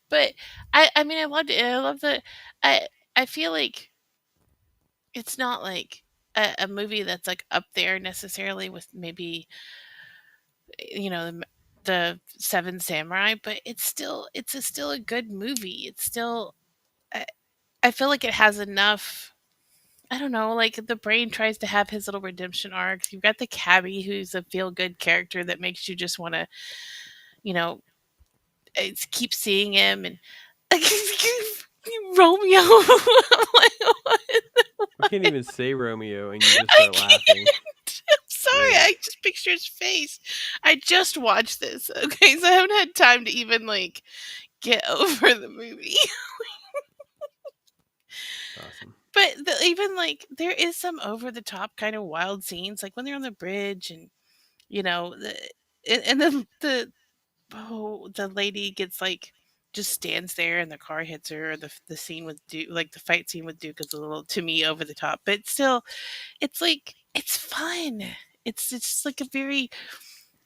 But I mean, I loved it. I love the I feel like it's not like a movie that's like up there necessarily with maybe the Seven Samurai, but still a good movie. It's still I feel like it has enough. I don't know, like the brain tries to have his little redemption arc. You've got the cabbie who's a feel good character that makes you just want to, you know, keep seeing him and Romeo. I can't even say Romeo, and you just start laughing. I'm sorry, I just picture his face. I just watched this, okay, so I haven't had time to even like get over the movie. Awesome. But even like there is some over the top kind of wild scenes, like when they're on the bridge and the lady gets like just stands there and the car hits her, or the scene with Duke, like the fight scene with Duke is a little to me over the top, but still it's like it's fun. It's just like a very,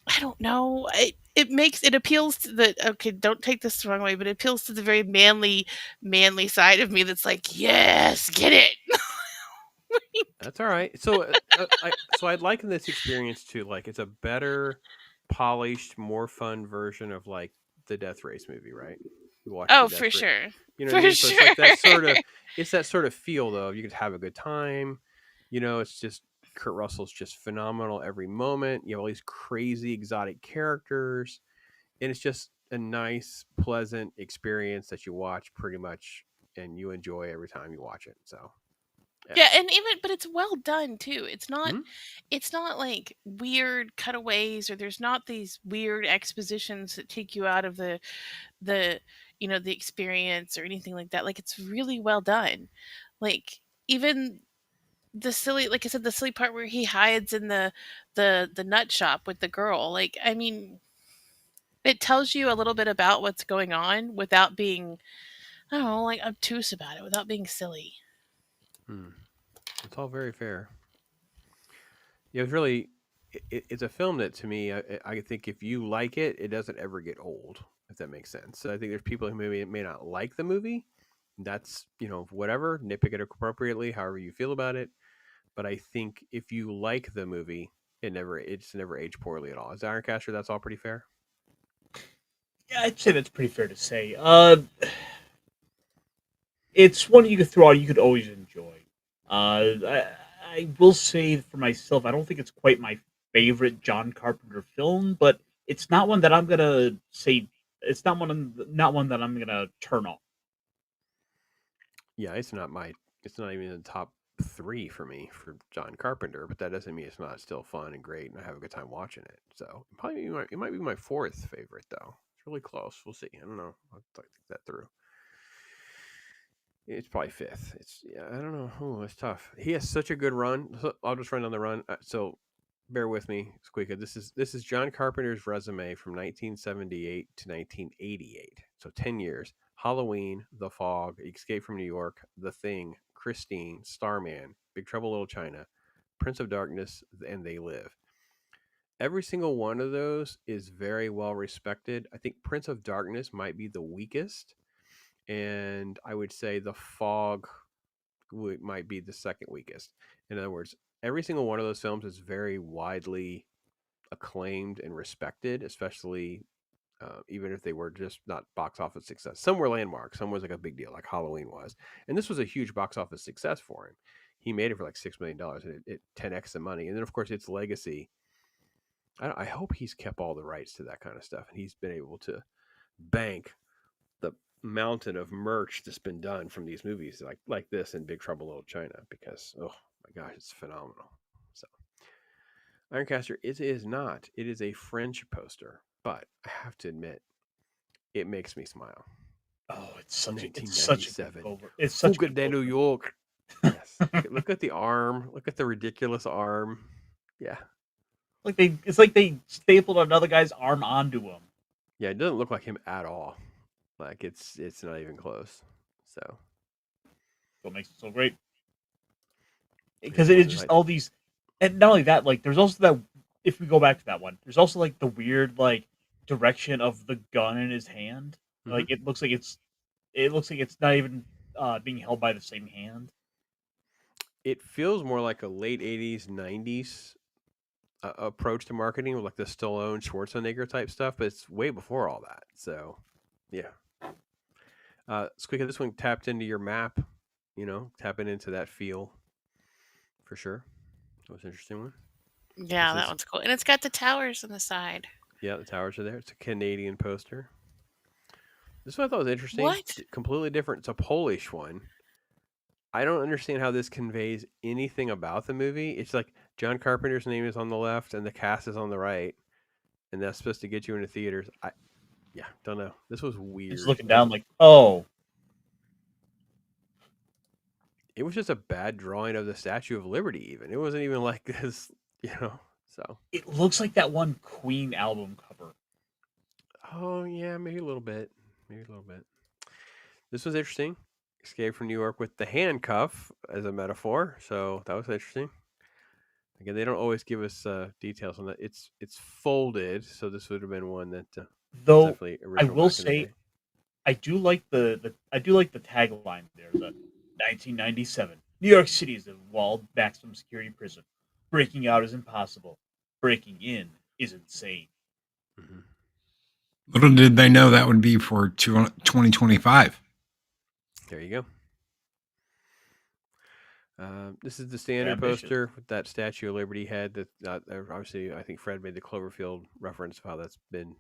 I don't know, it appeals to the, okay, don't take this the wrong way, but it appeals to the very manly side of me that's like, yes, get it. That's all right. So, I'd liken this experience to like it's a better, polished, more fun version of like the Death Race movie, right? You watch Oh, the Death for Race. sure. You know For what I mean? So sure. it's that sort of feel though. You could have a good time. It's just Kurt Russell's just phenomenal every moment. You have all these crazy exotic characters, and it's just a nice, pleasant experience that you watch pretty much, and you enjoy every time you watch it. So. Yeah, and but it's well done too. It's not like weird cutaways, or there's not these weird expositions that take you out of the the experience or anything like that. Like it's really well done. Like even the silly, like I said, the silly part where he hides in the nut shop with the girl. Like, I mean, it tells you a little bit about what's going on without being, I don't know, like obtuse about it, without being silly. It's all very fair. Yeah, it's really it's a film that to me I think if you like it, it doesn't ever get old. If that makes sense. So I think there's people who maybe may not like the movie. That's whatever, nitpick it appropriately, however you feel about it. But I think if you like the movie, it's never aged poorly at all. Is Ironcaster? That's all pretty fair. Yeah, I'd say that's pretty fair to say. It's one you could throw out. You could always enjoy. I will say for myself, I don't think it's quite my favorite John Carpenter film, but it's not one that I'm gonna say. It's not one that I'm gonna turn off. Yeah, it's not even in the top 3 for me for John Carpenter, but that doesn't mean it's not still fun and great, and I have a good time watching it. So it might be my 4th favorite though. It's really close. We'll see. I don't know. I'll think that through. It's probably 5th. I don't know. Oh, it's tough. He has such a good run. I'll just run down the run. So bear with me, Squeeka. This is John Carpenter's resume from 1978 to 1988. So 10 years. Halloween, The Fog, Escape from New York, The Thing, Christine, Starman, Big Trouble in Little China, Prince of Darkness, and They Live. Every single one of those is very well respected. I think Prince of Darkness might be the weakest, and I would say The Fog might be the second weakest. In other words, every single one of those films is very widely acclaimed and respected, especially even if they were just not box office success. Some were landmarks, some was like a big deal, like Halloween was, and this was a huge box office success for him. He made it for like $6 million, and it 10x the money. And then of course its legacy. I hope he's kept all the rights to that kind of stuff, and he's been able to bank the mountain of merch that's been done from these movies, like this and Big Trouble in Little China, because oh my gosh, it's phenomenal. So Ironcaster, it is not. It is a French poster, but I have to admit, it makes me smile. Oh, it's such a good 1997. over. It's such a Fuga good de over. New York. Yes. Look at the arm. Look at the ridiculous arm. Yeah. It's like they stapled another guy's arm onto him. Yeah, it doesn't look like him at all. Like it's not even close. So What makes it so great? Because it is just all these, and not only that, like there's also that. If we go back to that one, there's also like the weird like direction of the gun in his hand. Like it looks like it's not even being held by the same hand. It feels more like a late 80s, 90s approach to marketing with like the Stallone Schwarzenegger type stuff, but it's way before all that. So, yeah. Squeaka, this one tapped into your map, tapping into that feel for sure. That was an interesting one. Yeah, that one's cool. And it's got the towers on the side. Yeah, the towers are there. It's a Canadian poster. This one I thought was interesting. What? Completely different. It's a Polish one. I don't understand how this conveys anything about the movie. It's like John Carpenter's name is on the left and the cast is on the right, and that's supposed to get you into theaters. Don't know. This was weird. He's looking down like, oh. It was just a bad drawing of the Statue of Liberty, even. It wasn't even like this, so. It looks like that one Queen album cover. Oh, yeah, maybe a little bit. This was interesting. Escape from New York with the handcuff as a metaphor, so that was interesting. Again, they don't always give us details on that. It's folded, so this would have been one that though definitely I will say I do like the tagline there. The 1997 New York City is a walled maximum security prison. Breaking out is impossible. Breaking in is insane. Mm-hmm. Little did they know that would be for 2025. There you go. This is the standard poster with that Statue of Liberty head. That obviously, I think Fred made the Cloverfield reference of how that's been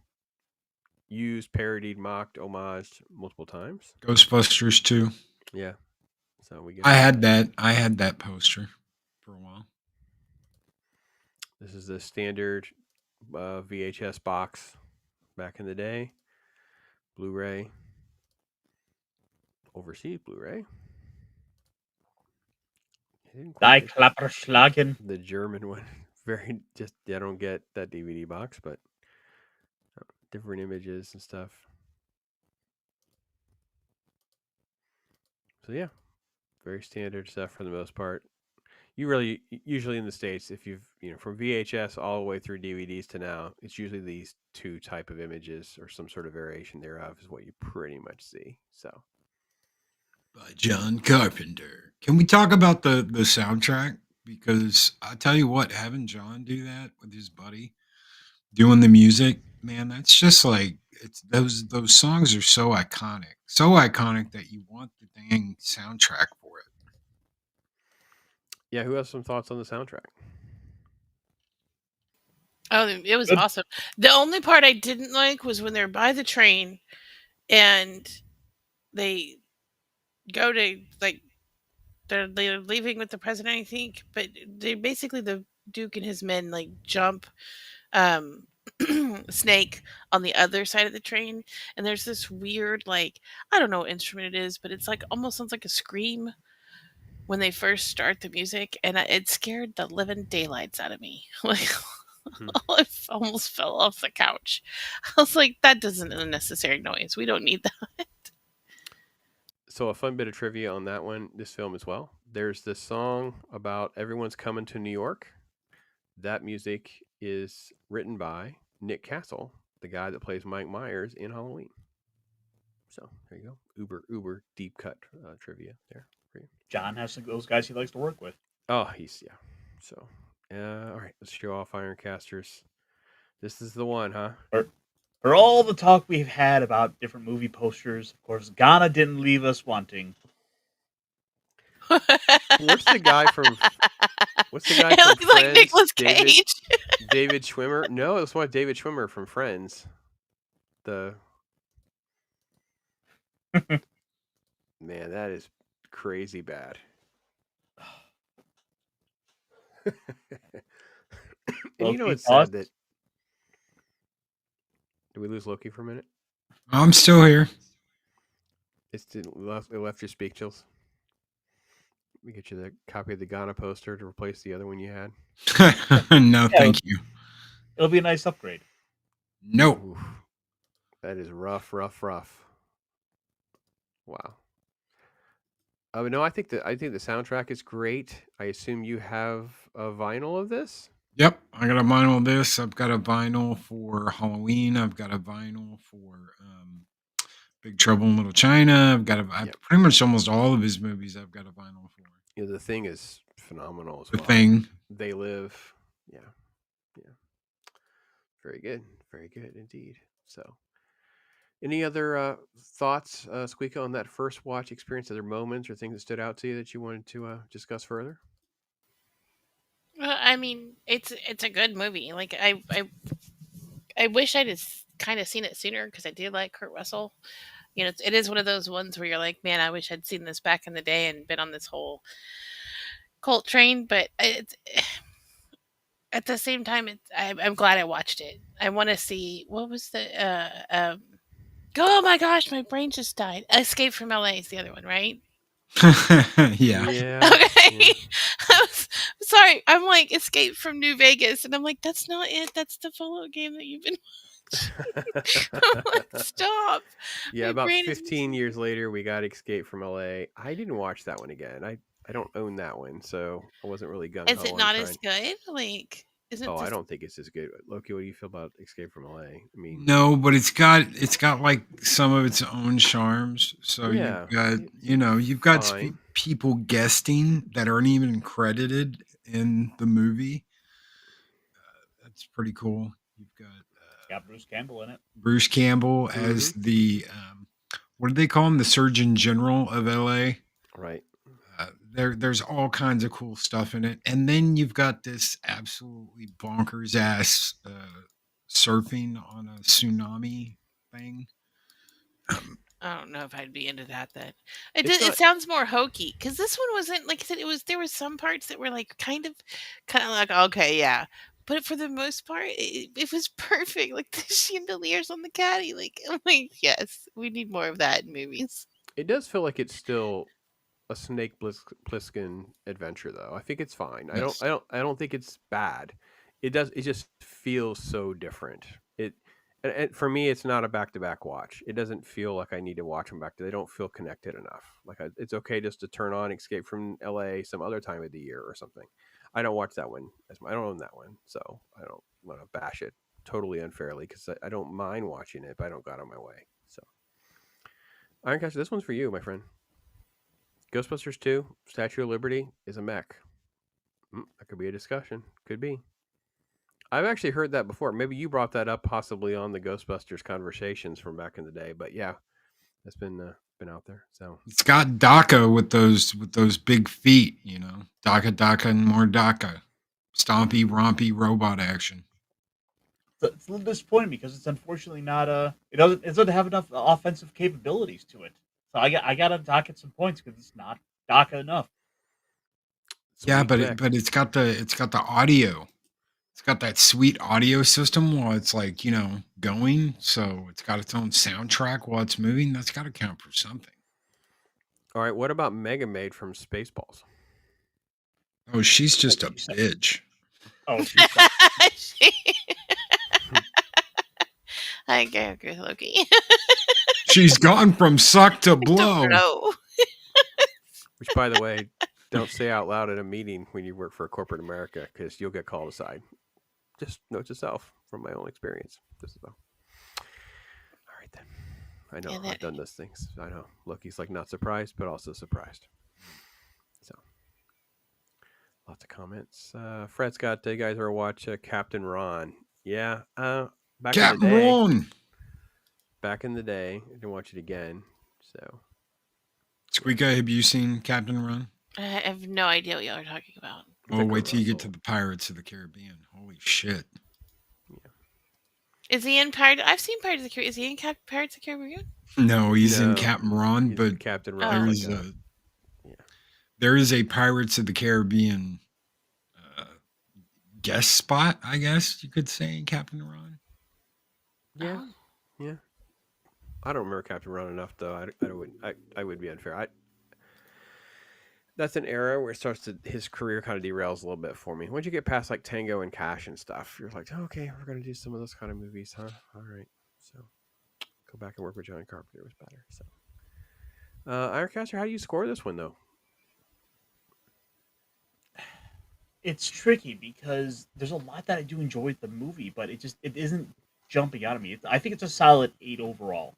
used, parodied, mocked, homaged multiple times. Ghostbusters too. Yeah. So we get. I had that poster for a while. This is the standard VHS box back in the day. Blu-ray. Overseas Blu-ray. Die Klapperschlagen. The German one. Very just I don't get that DVD box, but different images and stuff. So yeah, very standard stuff for the most part. You really usually in the States, if you've from VHS all the way through DVDs to now, it's usually these two type of images or some sort of variation thereof is what you pretty much see. So By John Carpenter. Can we talk about the soundtrack? Because I tell you what, having John do that with his buddy, doing the music, man, that's just like it's those songs are so iconic that you want the dang soundtrack for it. yeah, who has some thoughts on the soundtrack? Oh, it was awesome. The only part I didn't like was when they're by the train and they go to they're leaving with the president, I think, but they basically the Duke and his men like jump Snake on the other side of the train, and there's this weird I don't know what instrument it is, but it's like almost sounds like a scream when they first start the music, and it scared the living daylights out of me. Like I almost fell off the couch. I was like, that doesn't unnecessary noise. We don't need that. So a fun bit of trivia on that one, this film as well. There's this song about everyone's coming to New York. That music is written by Nick Castle, the guy that plays Mike Myers in Halloween. So there you go. Uber deep cut trivia there for you. John has some of those guys he likes to work with. Oh, yeah. So, all right, let's show off Ironcasters. This is the one, huh? For all the talk we've had about different movie posters, of course, Ghana didn't leave us wanting. What's the guy from? What's the guy It from looks like Friends? Nicolas Cage. David Schwimmer. No, it's one David Schwimmer from Friends. The man, that is crazy bad. And you know it's sad that. Did we lose Loki for a minute? I'm still here. It left your speak chills. Let me get you the copy of the Ghana poster to replace the other one you had. No, thank you. It'll be a nice upgrade. No. Oof. That is rough. Wow. No, I think the soundtrack is great. I assume you have a vinyl of this? Yep, I got a vinyl of this. I've got a vinyl for Halloween. I've got a vinyl for Big Trouble in Little China. I've got pretty much almost all of his movies. I've got a vinyl for. Yeah, The Thing is phenomenal as The well. Thing. They Live. Yeah. Very good indeed. So, any other thoughts, Squeeka, on that first watch experience? Other moments or things that stood out to you that you wanted to discuss further? Well, I mean, it's a good movie. Like I wish I'd have kind of seen it sooner because I do like Kurt Russell. It is one of those ones where you're like, man, I wish I'd seen this back in the day and been on this whole cult train. But at the same time, I'm glad I watched it. I want to see what was the oh my gosh, my brain just died. Escape from LA is the other one, right? Yeah. Okay. Yeah. I was sorry. I'm like Escape from New Vegas, and I'm like, that's not it. That's the Fallout game that you've been watching. Stop. Yeah, My about brain is 15 years later, we got Escape from LA. I didn't watch that one again. I don't own that one, so I wasn't really gung ho. Is it not as good? Like, isn't Oh, I don't think it's as good. Loki, what do you feel about Escape from LA? I mean, No, but it's got like some of its own charms. So Yeah, you've got fine. people guesting that aren't even credited in the movie. That's pretty cool. You've got Bruce Campbell in it. Bruce Campbell as the what do they call him? The Surgeon General of LA. Right. There's all kinds of cool stuff in it, and then you've got this absolutely bonkers ass surfing on a tsunami thing. I don't know if I'd be into that. Then It's it not- sounds more hokey because this one wasn't like I said. There was some parts that were like kind of like okay, yeah, but for the most part, it was perfect. Like the chandeliers on the caddy. Like I'm like yes, we need more of that in movies. It does feel like it's still a Snake Plissken adventure, though. I think it's fine. Yes. I don't think it's bad. It just feels so different. And for me, it's not a back-to-back watch. It doesn't feel like I need to watch them back. They don't feel connected enough. It's okay just to turn on Escape from L.A. some other time of the year or something. I don't watch that one. I don't own that one, so I don't want to bash it totally unfairly because I don't mind watching it, but I don't got on my way. So, Ironcaster, this one's for you, my friend. Ghostbusters 2, Statue of Liberty is a mech. That could be a discussion. Could be. I've actually heard that before. Maybe you brought that up possibly on the Ghostbusters conversations from back in the day. But yeah, that's been out there. So it's got DACA with those big feet, you know. DACA and more DACA. Stompy, rompy robot action. It's a little disappointing because it's unfortunately not it doesn't have enough offensive capabilities to it. So I gotta dock it some points because it's not DACA enough. Yeah, but it's got the audio. It's got that sweet audio system while it's like, you know, going. So it's got its own soundtrack while it's moving. That's got to count for something. All right. What about Mega Maid from Spaceballs? Oh, she's just a bitch. Oh, I agree with Loki. She's gone from suck to blow. Which, by the way, don't say out loud at a meeting when you work for corporate America because you'll get called aside. Just note to self from my own experience. All right, then. I know I've done those things. I know. Loki's like not surprised, but also surprised. So, lots of comments. Fred's got, you guys ever watch Captain Ron? Yeah. Back in the day. Ron! Back in the day. I didn't watch it again. So, Squeeka, have you seen Captain Ron? I have no idea what y'all are talking about. Oh, wait till you get to the Pirates of the Caribbean. Holy shit. Yeah. Is he in Pirates? I've seen Pirates of the Caribbean. Is he in Pirates of the Caribbean? No, he's in Captain Ron, but Captain Ron. There is a Pirates of the Caribbean guest spot, I guess you could say, in Captain Ron. Yeah. Yeah. I don't remember Captain Ron enough, though. I would be unfair. That's an era where his career kind of derails a little bit for me. Once you get past like Tango and Cash and stuff, you're like, oh, okay, we're gonna do some of those kind of movies, huh? All right, so go back and work with John Carpenter was better. So, Ironcaster, how do you score this one though? It's tricky because there's a lot that I do enjoy with the movie, but it isn't jumping out at me. I think it's a solid 8 overall.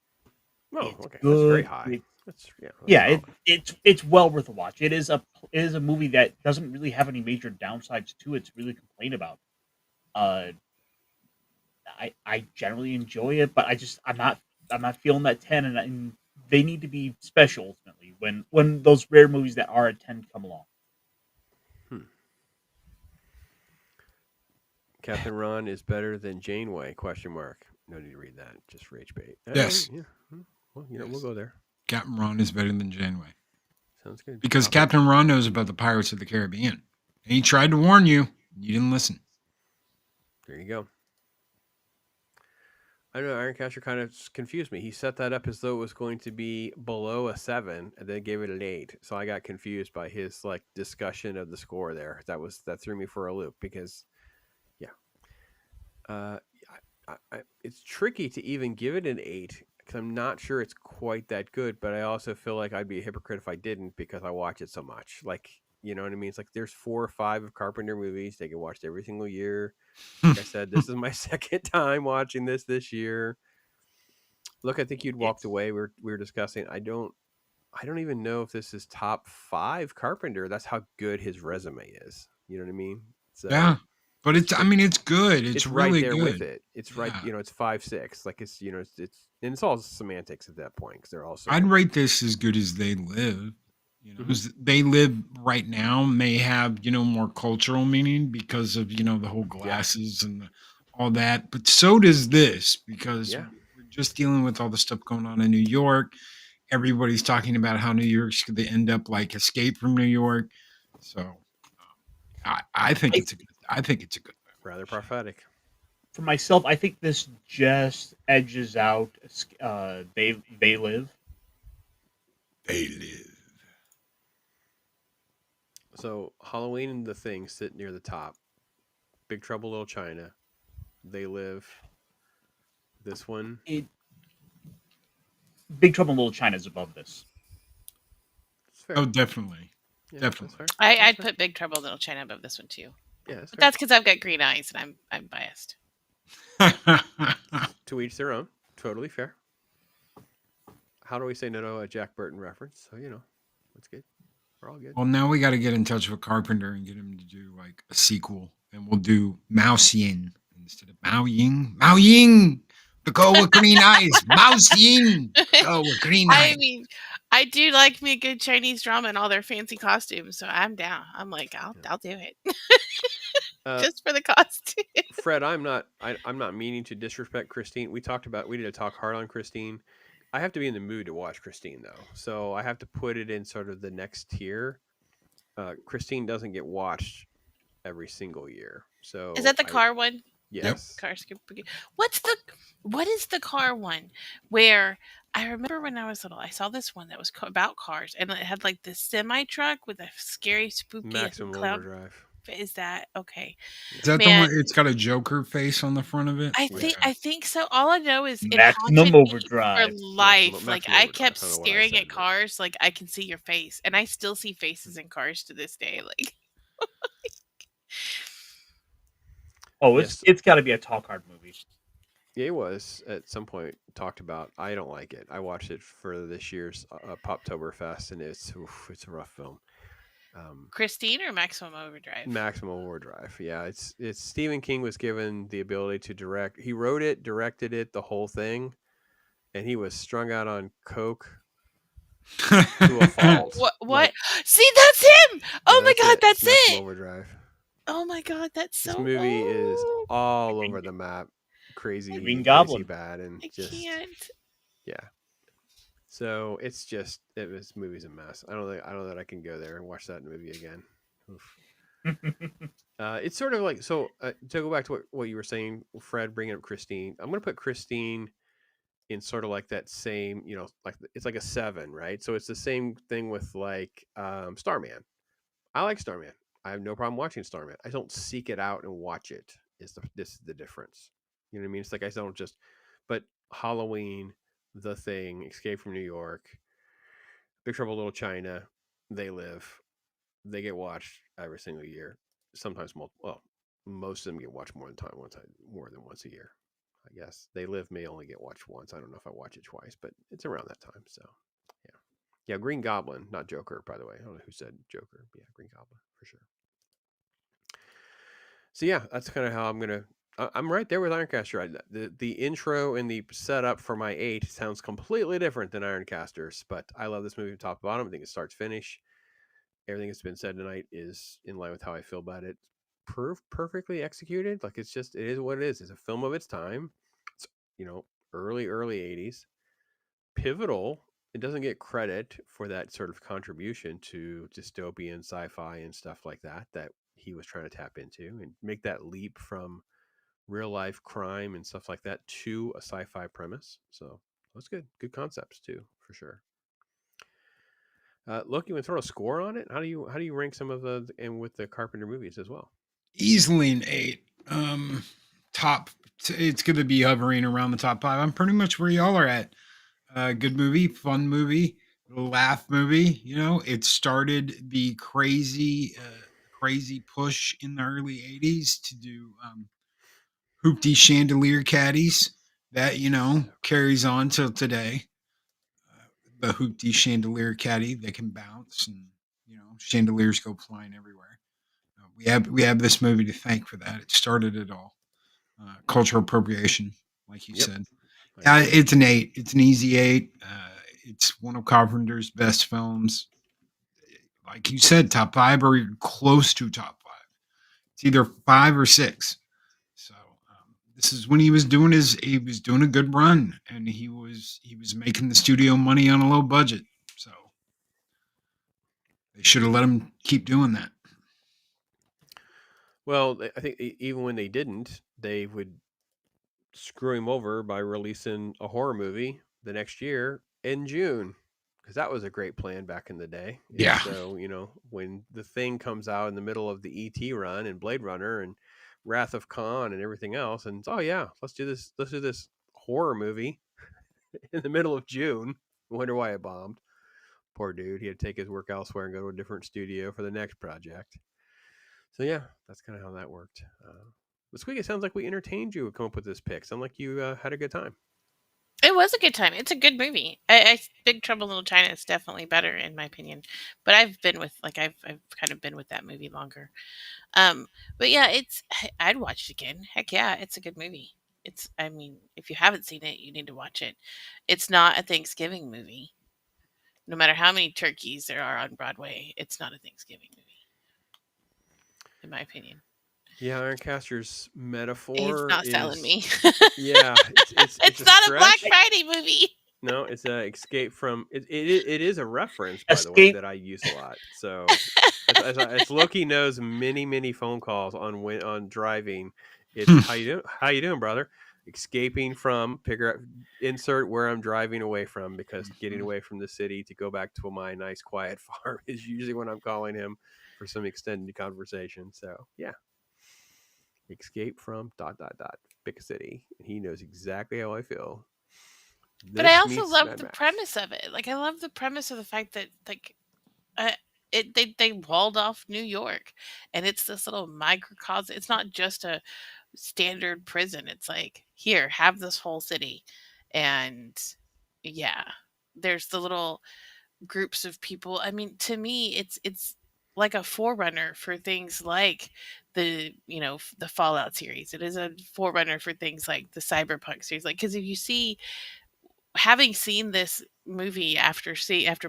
Oh, it's okay, good. That's very high. It's well worth a watch. It is a movie that doesn't really have any major downsides to it to really complain about. I generally enjoy it, but I'm not feeling that 10, and they need to be special ultimately when those rare movies that are at 10 come along. Captain Ron is better than Janeway? ? No need to read that. Just rage bait. Yes. Yeah. Well, we'll go there. Captain Ron is better than Janeway. Sounds good. Because Captain Ron knows about the Pirates of the Caribbean. And he tried to warn you. You didn't listen. There you go. I don't know. Ironcaster kind of confused me. He set that up as though it was going to be below a 7 and then gave it an 8. So I got confused by his like discussion of the score there. That threw me for a loop because, it's tricky to even give it an 8 because I'm not sure it's quite that good, but I also feel like I'd be a hypocrite if I didn't because I watch it so much. Like, you know what I mean? It's like there's 4 or 5 of Carpenter movies they get watched every single year. Like I said, this is my second time watching this year. Look, I think you'd walked away. We were discussing. I don't even know if this is top 5 Carpenter. That's how good his resume is. You know what I mean? So, yeah. But it's good. It's really right there good. with it. It's right, it's 5, 6. Like it's, it's all semantics at that point because they're also. I'd rate this as good as They Live. They Live right now may have, more cultural meaning because of, the whole glasses and all that. But so does this because we're just dealing with all the stuff going on in New York. Everybody's talking about how New York's going to end up like Escape from New York. So I think it's a good rather prophetic. For myself, I think this just edges out They Live. They Live. So Halloween and The Thing sit near the top. Big Trouble Little China, They Live. This one, Big Trouble in Little China is above this. it's fair. Oh, definitely. Yeah, Definitely. that's fair. I'd put Big Trouble in Little China above this one too. Yeah, But fair. that's because I've got green eyes and I'm biased. To each their own. Totally fair. How do we say no to a Jack Burton reference? So it's good. We're all good. Well, now we got to get in touch with Carpenter and get him to do like a sequel, and we'll do Mouse Yin instead of Mao Ying. Mao Ying, the girl with green eyes. Mouse Ying, girl with green eyes. I mean, I do like me a good Chinese drama and all their fancy costumes, so I'm down. I'm like, I'll do it. Just for the costume. Fred, I'm not meaning to disrespect Christine. We did a talk hard on Christine. I have to be in the mood to watch Christine though, so I have to put it in sort of the next tier. Christine doesn't get watched every single year, so Is that the car one? Yes. Car Spooky. What is the car one? Where I remember when I was little, I saw this one that was about cars, and it had like this semi truck with a scary, spooky Maximum cloud. Overdrive. Is that okay? Is that the one? It's got a Joker face on the front of it. I think so. All I know is it Maximum haunted me Overdrive. for life. Like Maximum I Overdrive. kept I don't know what I staring said, at cars, like I can see your face, and I still see faces in cars to this day. Like, oh, it's got to be a talk hard movie. Yeah, it was at some point talked about. I don't like it. I watched it for this year's Poptoberfest, and it's a rough film. Christine or Maximum Overdrive? Maximum Overdrive. Yeah, it's Stephen King was given the ability to direct. He wrote it, directed it, the whole thing, and he was strung out on coke to a fault. What? Like, see, that's him. Oh my God, that's Maximum it. Overdrive. Oh my God, that's so. This movie is all over the map. Crazy, Green Goblin. bad, and I just can't. yeah. So this movie's a mess. I don't know that I can go there and watch that movie again. It's sort of like to go back to what you were saying, Fred, bringing up Christine. I'm going to put Christine in sort of like that same, like it's like a 7, right? So it's the same thing with like Starman. I like Starman. I have no problem watching Starman. I don't seek it out and watch it. This is the difference. You know what I mean? It's like I don't just. But Halloween, The Thing, Escape from New York, Big Trouble in Little China, They Live. They get watched every single year. Sometimes most of them get watched more than once a year. I guess They Live may only get watched once. I don't know if I watch it twice, but it's around that time. So yeah, Green Goblin, not Joker, by the way. I don't know who said Joker. But yeah, Green Goblin for sure. So yeah, that's kind of how I'm right there with Ironcaster. The intro and the setup for my 8 sounds completely different than Ironcaster's, but I love this movie top to bottom. I think it starts finish. Everything that's been said tonight is in line with how I feel about it. Perfectly executed. Like it is what it is. It's a film of its time. It's early 80s. Pivotal. It doesn't get credit for that sort of contribution to dystopian sci-fi and stuff like that he was trying to tap into and make that leap from real life crime and stuff like that to a sci-fi premise. So that's good. Good concepts too, for sure. Look, you want to throw a score on it? How do you rank some of and with the Carpenter movies as well? Easily an 8. It's going to be hovering around the top 5. I'm pretty much where y'all are at. Good movie, fun movie, laugh movie. It started the crazy push in the early 80s to do hoopty chandelier caddies that carries on till today. The hoopty chandelier caddy that can bounce, and chandeliers go flying everywhere. We have this movie to thank for that. It started it all. Cultural appropriation, like you said. It's an 8. It's an easy 8. It's one of Carpenter's best films. Like you said, top 5 or close to top 5. It's either 5 or 6. So this is when he was doing a good run, and he was making the studio money on a low budget. So they should have let him keep doing that. Well, I think even when they didn't, they would screw him over by releasing a horror movie the next year in June. because that was a great plan back in the day. Yeah. So when the Thing comes out in the middle of the ET run and Blade Runner and Wrath of Khan and everything else, and oh yeah, let's do this horror movie in the middle of June. Wonder why it bombed. Poor dude. He had to take his work elsewhere and go to a different studio for the next project. So yeah, that's kind of how that worked. But Squeak, it sounds like we entertained you to come up with this pick. Sound like you had a good time. It was a good time. It's a good movie. Big Trouble in Little China is definitely better in my opinion. But I've kind of been with that movie longer. But yeah, I'd watch it again. Heck yeah, it's a good movie. I mean, if you haven't seen it, you need to watch it. It's not a Thanksgiving movie. No matter how many turkeys there are on Broadway, it's not a Thanksgiving movie, in my opinion. Yeah, Ironcaster's metaphor He's not selling me. Yeah, it's not a Black Friday movie. No, it's a escape from it is a reference, by the way, that I use a lot. So as Loki knows, many phone calls on driving. It's how you doing, brother? Escaping from, insert where I'm driving away from, because getting away from the city to go back to my nice quiet farm is usually when I'm calling him for some extended conversation. So yeah, escape from ... pick a city, and he knows exactly how I feel. But I also love the premise of it. Like, I love the premise of the fact that they walled off New York, and it's this little microcosm. It's not just a standard prison. It's like, here, have this whole city, and yeah, there's the little groups of people. I mean, to me, it's like a forerunner for things like the Fallout series. It is a forerunner for things like the Cyberpunk series. Like, because if you see, having seen this movie after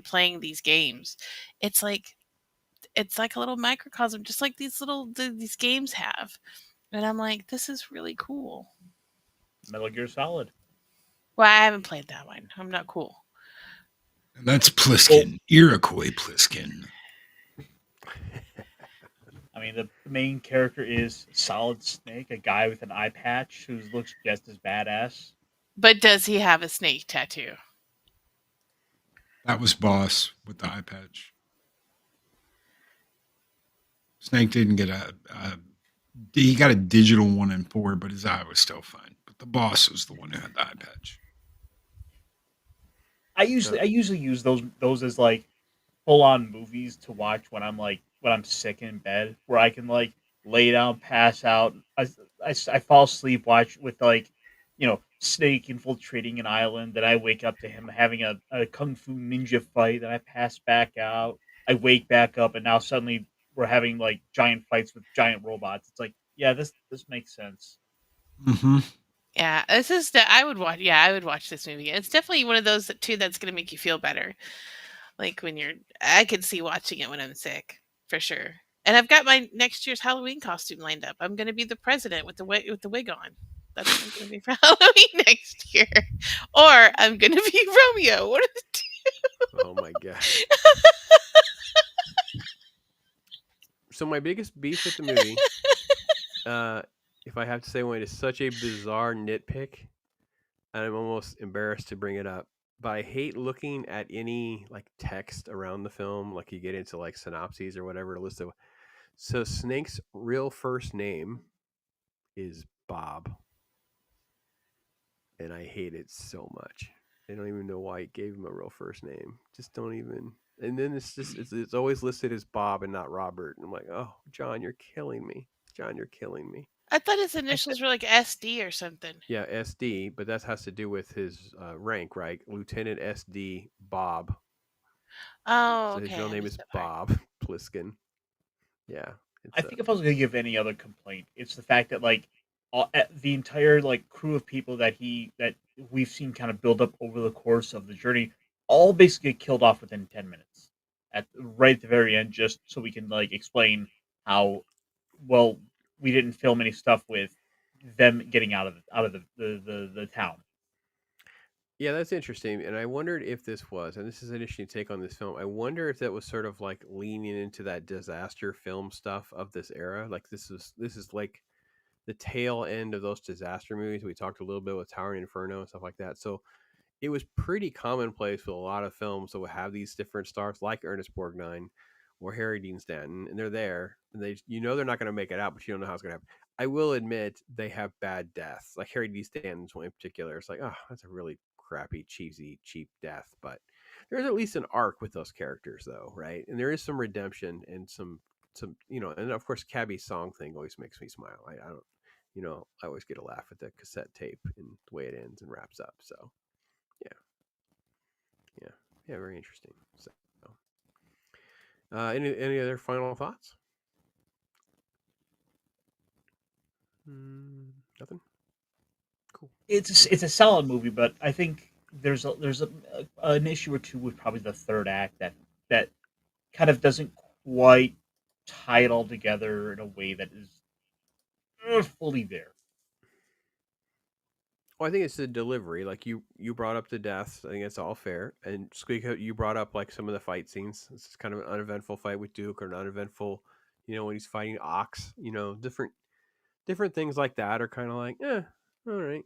playing these games, it's like a little microcosm, just like these games have. And I'm like, this is really cool. Metal Gear Solid. Well, I haven't played that one. I'm not cool. That's Plissken. Iroquois Plissken. I mean, the main character is Solid Snake, a guy with an eye patch who looks just as badass. But does he have a snake tattoo? That was Boss with the eye patch. Snake didn't get he got a digital one in 4, but his eye was still fine. But the Boss was the one who had the eye patch. I usually use those as like full on movies to watch when I'm sick in bed, where I can like lay down, pass out. I fall asleep, watch with Snake infiltrating an island. Then I wake up to him having a kung fu ninja fight. Then I pass back out. I wake back up, and now suddenly we're having like giant fights with giant robots. It's like, yeah, this makes sense. Mm-hmm. Yeah, I would watch. Yeah, I would watch this movie. It's definitely one of those that's going to make you feel better. Like I can see watching it when I'm sick, for sure. And I've got my next year's Halloween costume lined up. I'm going to be the president with the wig on. That's what I'm going to be for Halloween next year. Or I'm going to be Romeo. What are the two? Oh my god. So my biggest beef with the movie, if I have to say one, it is such a bizarre nitpick, and I'm almost embarrassed to bring it up. But I hate looking at any like text around the film, like you get into like synopses or whatever, list of. So Snake's real first name is Bob, and I hate it so much. I don't even know why he gave him a real first name. Just don't even. And then it's always listed as Bob and not Robert. And I'm like, oh, John, you're killing me. John, you're killing me. I thought his initials were like SD or something. Yeah, SD, but that has to do with his rank, right? Lieutenant SD Bob. Oh, so okay. His real name is Bob Plissken. Yeah. I think if I was going to give any other complaint, it's the fact that like the entire like crew of people that we've seen kind of build up over the course of the journey all basically get killed off within 10 minutes right at the very end, just so we can like explain how well we didn't film any stuff with them getting out of the town. Yeah, that's interesting. And I wondered if this was, and this is an interesting take on this film, I wonder if that was sort of like leaning into that disaster film stuff of this era. Like this is like the tail end of those disaster movies. We talked a little bit with Tower and Inferno and stuff like that. So it was pretty commonplace with a lot of films that would have these different stars, like Ernest Borgnine or Harry Dean Stanton, and they're there, and they're not going to make it out, but you don't know how it's going to happen. I will admit they have bad deaths, like Harry Dean Stanton's one in particular. It's like, oh, that's a really crappy, cheesy, cheap death, but there's at least an arc with those characters, though, right? And there is some redemption and some and of course, Cabby's song thing always makes me smile. I don't, I always get a laugh at the cassette tape and the way it ends and wraps up. So. Yeah, very interesting. So, any other final thoughts? Nothing. Cool. It's a solid movie, but I think there's an issue or two with probably the third act that kind of doesn't quite tie it all together in a way that is fully there. Well, I think it's the delivery. Like you brought up the deaths. I think it's all fair. And SQUEEKA, you brought up like some of the fight scenes. It's kind of an uneventful fight with Duke, or an uneventful, when he's fighting Ox. Different things like that are kind of like, all right,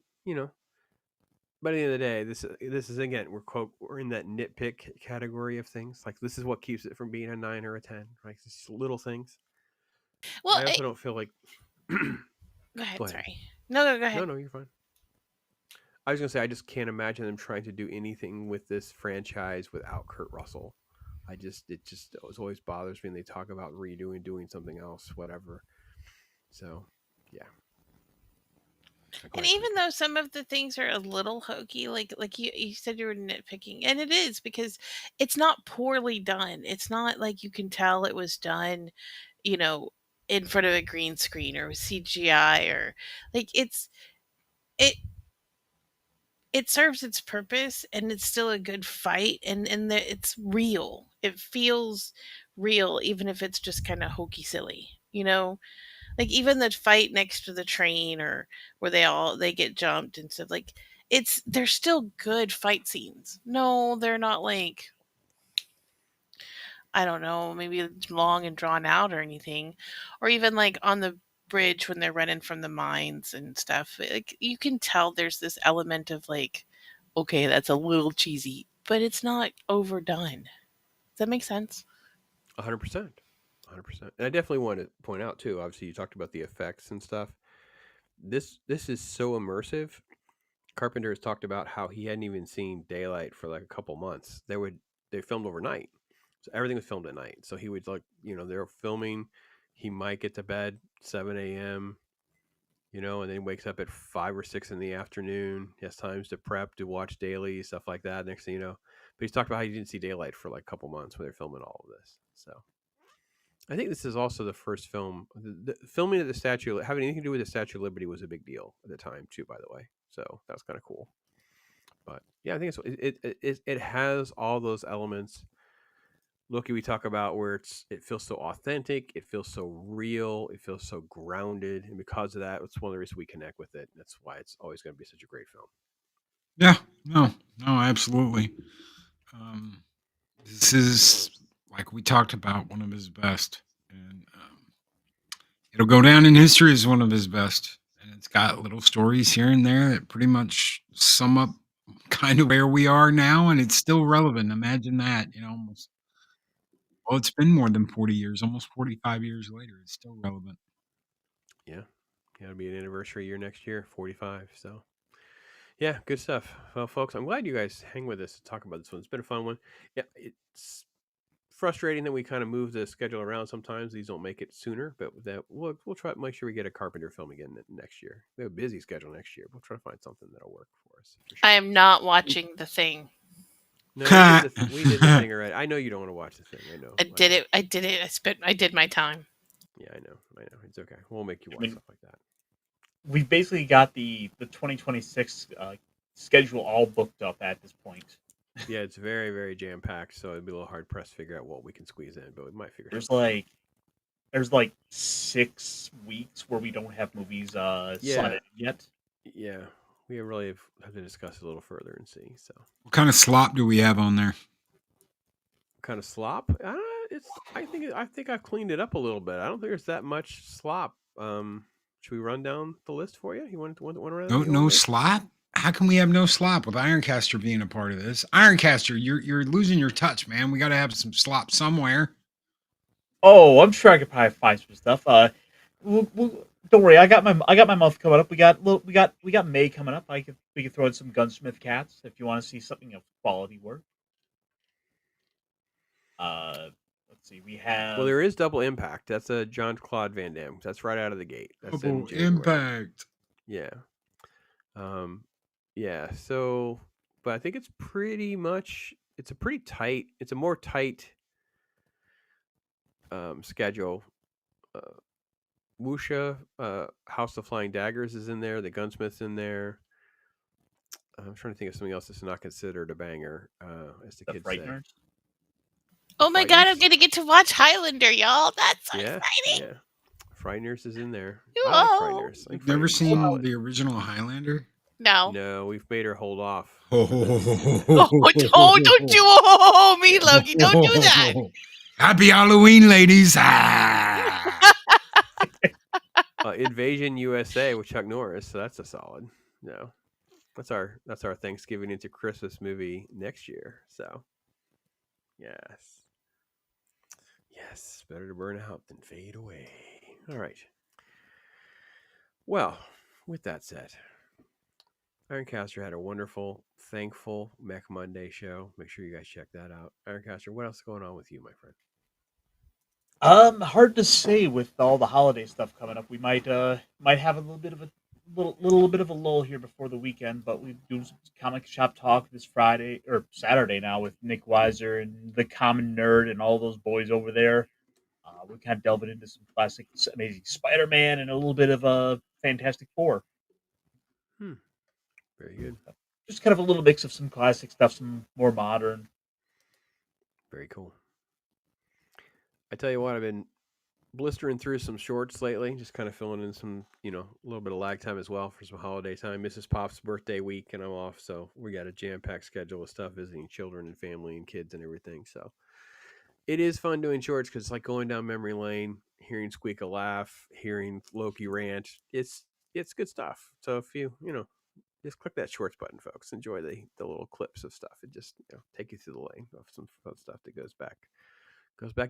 But at the end of the day, this is again, we're in that nitpick category of things. Like this is what keeps it from being a 9 or a 10. Like just little things. Well, I also don't feel like. Go ahead. Sorry. No, go ahead. No, you're fine. I was gonna say I just can't imagine them trying to do anything with this franchise without Kurt Russell. It always bothers me when they talk about doing something else, whatever. So, yeah. And even though some of the things are a little hokey, like you said you were nitpicking, and it is because it's not poorly done. It's not like you can tell it was done, in front of a green screen or CGI, or like it serves its purpose, and it's still a good fight, and it's real. It feels real, even if it's just kind of hokey silly, like even the fight next to the train, or where they get jumped and stuff. Like they're still good fight scenes. No, they're not like, I don't know, maybe long and drawn out or anything, or even like on the bridge when they're running from the mines and stuff. Like you can tell there's this element of like, okay, that's a little cheesy, but it's not overdone. Does that make sense? 100%. 100%. And I definitely want to point out too, obviously you talked about the effects and stuff. This is so immersive. Carpenter has talked about how he hadn't even seen daylight for like a couple months. They filmed overnight. So everything was filmed at night. So he would they were filming, he might get to bed 7 a.m., and then he wakes up at 5 or 6 in the afternoon. He has times to prep, to watch daily, stuff like that. Next thing you know. But he's talked about how he didn't see daylight for like a couple months when they're filming all of this. So I think this is also the first film. The filming of the statue, having anything to do with the Statue of Liberty, was a big deal at the time too, by the way. So that was kind of cool. But yeah, I think it has all those elements. Loki, we talk about where it feels so authentic, it feels so real, it feels so grounded, and because of that, it's one of the reasons we connect with it. That's why it's always going to be such a great film. Yeah, no, absolutely. This is, like we talked about, one of his best, and it'll go down in history as one of his best. And it's got little stories here and there that pretty much sum up kind of where we are now, and it's still relevant. Imagine that, almost. Well, it's been more than 40 years, almost 45 years later. It's still relevant. Yeah. It'll be an anniversary year next year, 45. So, yeah, good stuff. Well, folks, I'm glad you guys hang with us to talk about this one. It's been a fun one. Yeah, it's frustrating that we kind of move the schedule around sometimes. These don't make it sooner, but that we'll try to make sure we get a Carpenter film again next year. We have a busy schedule next year. We'll try to find something that'll work for us. For sure. I am not watching The Thing. No, we did the thing already. I know you don't want to watch The Thing. I know. I did it. I did my time. Yeah, I know. It's okay. We'll make you watch stuff like that. We've basically got the 2026 schedule all booked up at this point. Yeah, it's very, very jam packed, so it'd be a little hard pressed to figure out what we can squeeze in, but we might figure. There's like 6 weeks where we don't have movies slotted yet. Yeah, we really have to discuss it a little further and see. So, what kind of slop do we have on there? What kind of slop? I think I've cleaned it up a little bit. I don't think there's that much slop. Should we run down the list for you? You want to run? No slop? how can we have no slop with Ironcaster being a part of this? Ironcaster, you're losing your touch, man. We got to have some slop somewhere. Oh, I'm sure I could probably find some stuff. Don't worry, I got my month coming up. We got May coming up. We could throw in some Gunsmith Cats if you want to see something of quality work. Let's see, we have. Well, there is Double Impact. That's a John Claude Van Damme. That's right out of the gate. That's in Double January. Impact. Yeah. Yeah. So, but I think it's pretty much. It's a more tight schedule. Wuxia, House of Flying Daggers is in there. The Gunsmith's in there. I'm trying to think of something else that's not considered a banger, as the kids Frighteners? say. Oh my god, I'm gonna get to watch Highlander, y'all. That's so exciting. Yeah. Frighteners is in there. Oh. I like Frighteners. You've never seen the original Highlander? No. No, we've made her hold off. Don't you me, Loki. Don't do that. Happy Halloween, ladies. Invasion USA with Chuck Norris, so that's a solid. No. That's our Thanksgiving into Christmas movie next year. So yes. Yes, better to burn out than fade away. All right. Well, with that said, Ironcaster had a wonderful, thankful Mech Monday show. Make sure you guys check that out. Ironcaster, what else is going on with you, my friend? Hard to say with all the holiday stuff coming up. We might have a little bit of a lull here before the weekend, but we do some comic shop talk this Friday or Saturday now with Nick Weiser and the Common Nerd and all those boys over there. We're kind of delving into some classic Amazing Spider-Man and a little bit of a Fantastic Four. Very good. Just kind of a little mix of some classic stuff, some more modern. Very cool. I tell you what, I've been blistering through some shorts lately, just kind of filling in some, a little bit of lag time as well for some holiday time. Mrs. Pop's birthday week, and I'm off, so we got a jam-packed schedule of stuff, visiting children and family and kids and everything. So it is fun doing shorts because it's like going down memory lane, hearing SQUEEKA laugh, hearing Loki rant. It's good stuff. So if you just click that shorts button, folks. Enjoy the little clips of stuff. It just take you through the lane of some fun stuff that goes back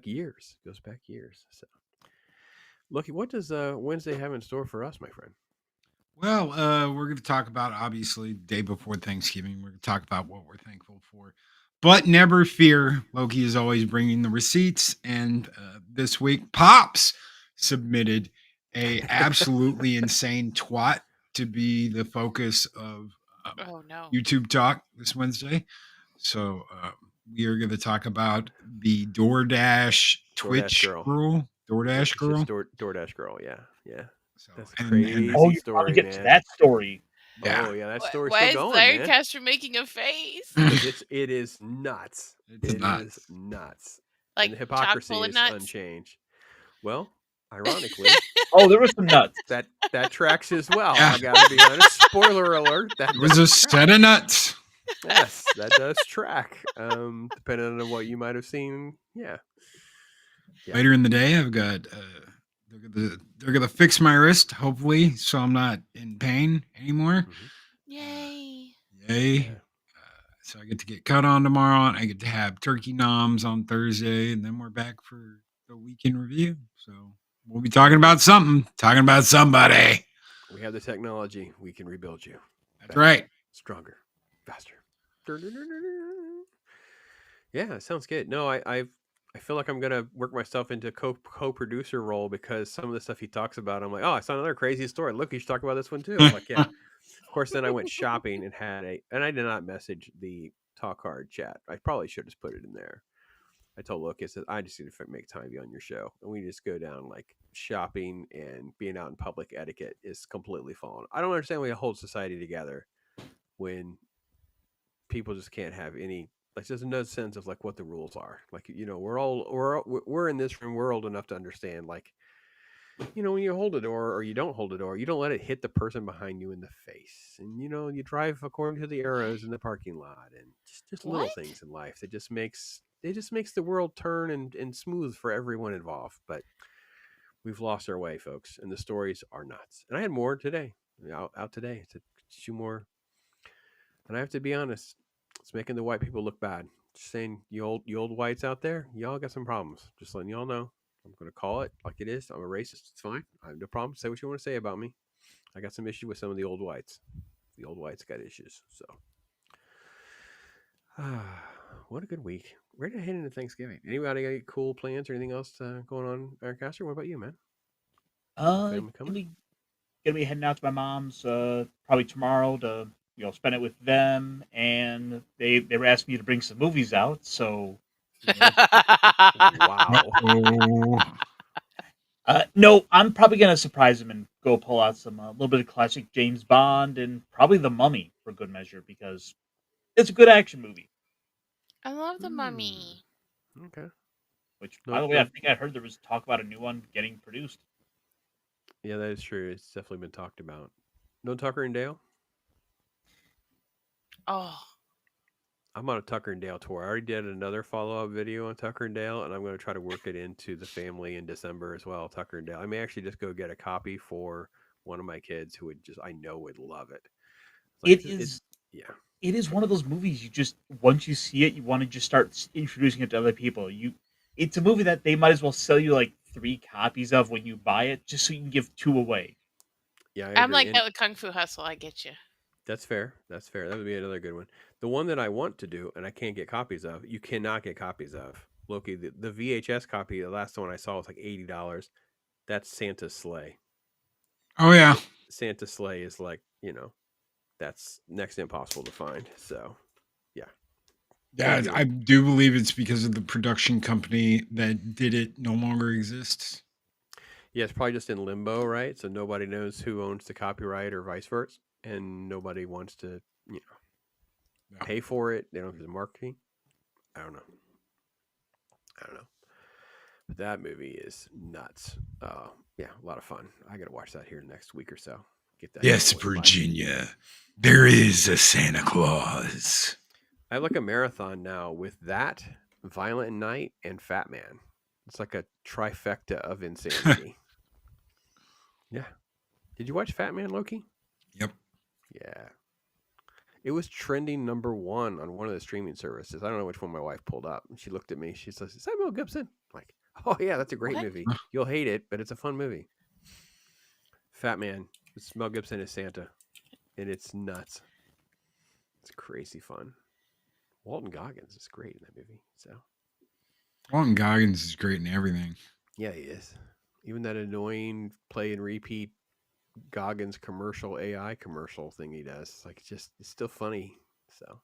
years. So, Loki, what does Wednesday have in store for us, my friend? Well, we're going to talk about, obviously, day before Thanksgiving. We're going to talk about what we're thankful for. But never fear, Loki is always bringing the receipts. And this week, Pops submitted a absolutely insane twat to be the focus of YouTube Talk this Wednesday. So we are going to talk about the DoorDash Twitch girl. DoorDash girl? DoorDash girl, yeah. So, that's crazy you story, probably get man. to that story. Yeah. Oh, yeah, that story's Why still is going, man. Ironcaster making a face? It is nuts. It is nuts. Like and the hypocrisy chock full of is nuts? unchanged. Well, ironically, there was some nuts. That tracks as well. I gotta be honest. Spoiler alert. That it was a set of nuts. Yes, that does track. Depending on what you might have seen. Yeah. Later in the day, I've got they're gonna fix my wrist, hopefully, so I'm not in pain anymore. Yay! Yeah. So I get to get cut on tomorrow, and I get to have turkey noms on Thursday, and then we're back for the weekend review. So we'll be talking about something, talking about somebody. We have the technology. We can rebuild you. That's right. Stronger, faster. Yeah, it sounds good. No, I feel like I'm gonna work myself into co-producer role because some of the stuff he talks about, I'm like, oh, I saw another crazy story. Look, you should talk about this one too. I'm like, yeah. Of course, then I went shopping and and I did not message the talk card chat. I probably should have just put it in there. I told Loki, I said, I just need to make time to be on your show. And we just go down like shopping and being out in public etiquette is completely fallen. I don't understand why you hold society together when people just can't have any, like, there's no sense of like what the rules are. Like, we're in this room, we're old enough to understand, like, when you hold a door or you don't hold a door, you don't let it hit the person behind you in the face. And, you drive according to the arrows in the parking lot, and just little things in life that just makes the world turn and smooth for everyone involved. But we've lost our way, folks, and the stories are nuts. And I had more today, out today, to 2 more And I have to be honest, it's making the white people look bad. Just saying, you old whites out there, y'all got some problems. Just letting y'all know. I'm going to call it like it is. I'm a racist. It's fine. I have no problem. Say what you want to say about me. I got some issue with some of the old whites. The old whites got issues. So, what a good week. Ready to head into Thanksgiving. Anybody got any cool plans or anything else going on, Ironcaster? What about you, man? Family coming? Gonna be heading out to my mom's probably tomorrow to spend it with them, and they were asking me to bring some movies out. So, wow. No, I'm probably gonna surprise them and go pull out some a little bit of classic James Bond and probably The Mummy for good measure because it's a good action movie. I love The Mummy. Okay. Which, by the way, I think I heard there was talk about a new one getting produced. Yeah, that is true. It's definitely been talked about. No Tucker and Dale? Oh. I'm on a Tucker and Dale tour. I already did another follow-up video on Tucker and Dale, and I'm going to try to work it into the family in December as well, Tucker and Dale. I may actually just go get a copy for one of my kids who I know would love it. It is one of those movies you just, once you see it, you want to just start introducing it to other people. It's a movie that they might as well sell you like 3 copies of when you buy it, just so you can give 2 away. Yeah, I'm like that with Kung Fu Hustle. I get you. That's fair. That's fair. That would be another good one. The one that I want to do and I can't get copies of, you cannot get copies of. Loki, the VHS copy, the last one I saw was like $80. That's Santa's Sleigh. Oh, yeah. Santa's Sleigh is like, that's next to impossible to find. So, yeah. Yeah, I do believe it's because of the production company that did it no longer exists. Yeah, it's probably just in limbo, right? So nobody knows who owns the copyright or vice versa. And nobody wants to, pay for it. They don't do the marketing. I don't know. But that movie is nuts. Yeah, a lot of fun. I got to watch that here next week or so. Get that. Yes, Virginia. There is a Santa Claus. I have like a marathon now with that, Violent Night, and Fat Man. It's like a trifecta of insanity. Yeah. Did you watch Fat Man, Loki? Yep. Yeah. It was trending #1 on one of the streaming services. I don't know which one my wife pulled up. And she looked at me. She says, "Is that Mel Gibson?" I'm like, oh, yeah, that's a great movie. You'll hate it, but it's a fun movie. Fat Man. It's Mel Gibson as Santa. And it's nuts. It's crazy fun. Walton Goggins is great in that movie. So Walton Goggins is great in everything. Yeah, he is. Even that annoying play and repeat Goggins commercial, AI commercial thing he does. Like, it's still funny. So,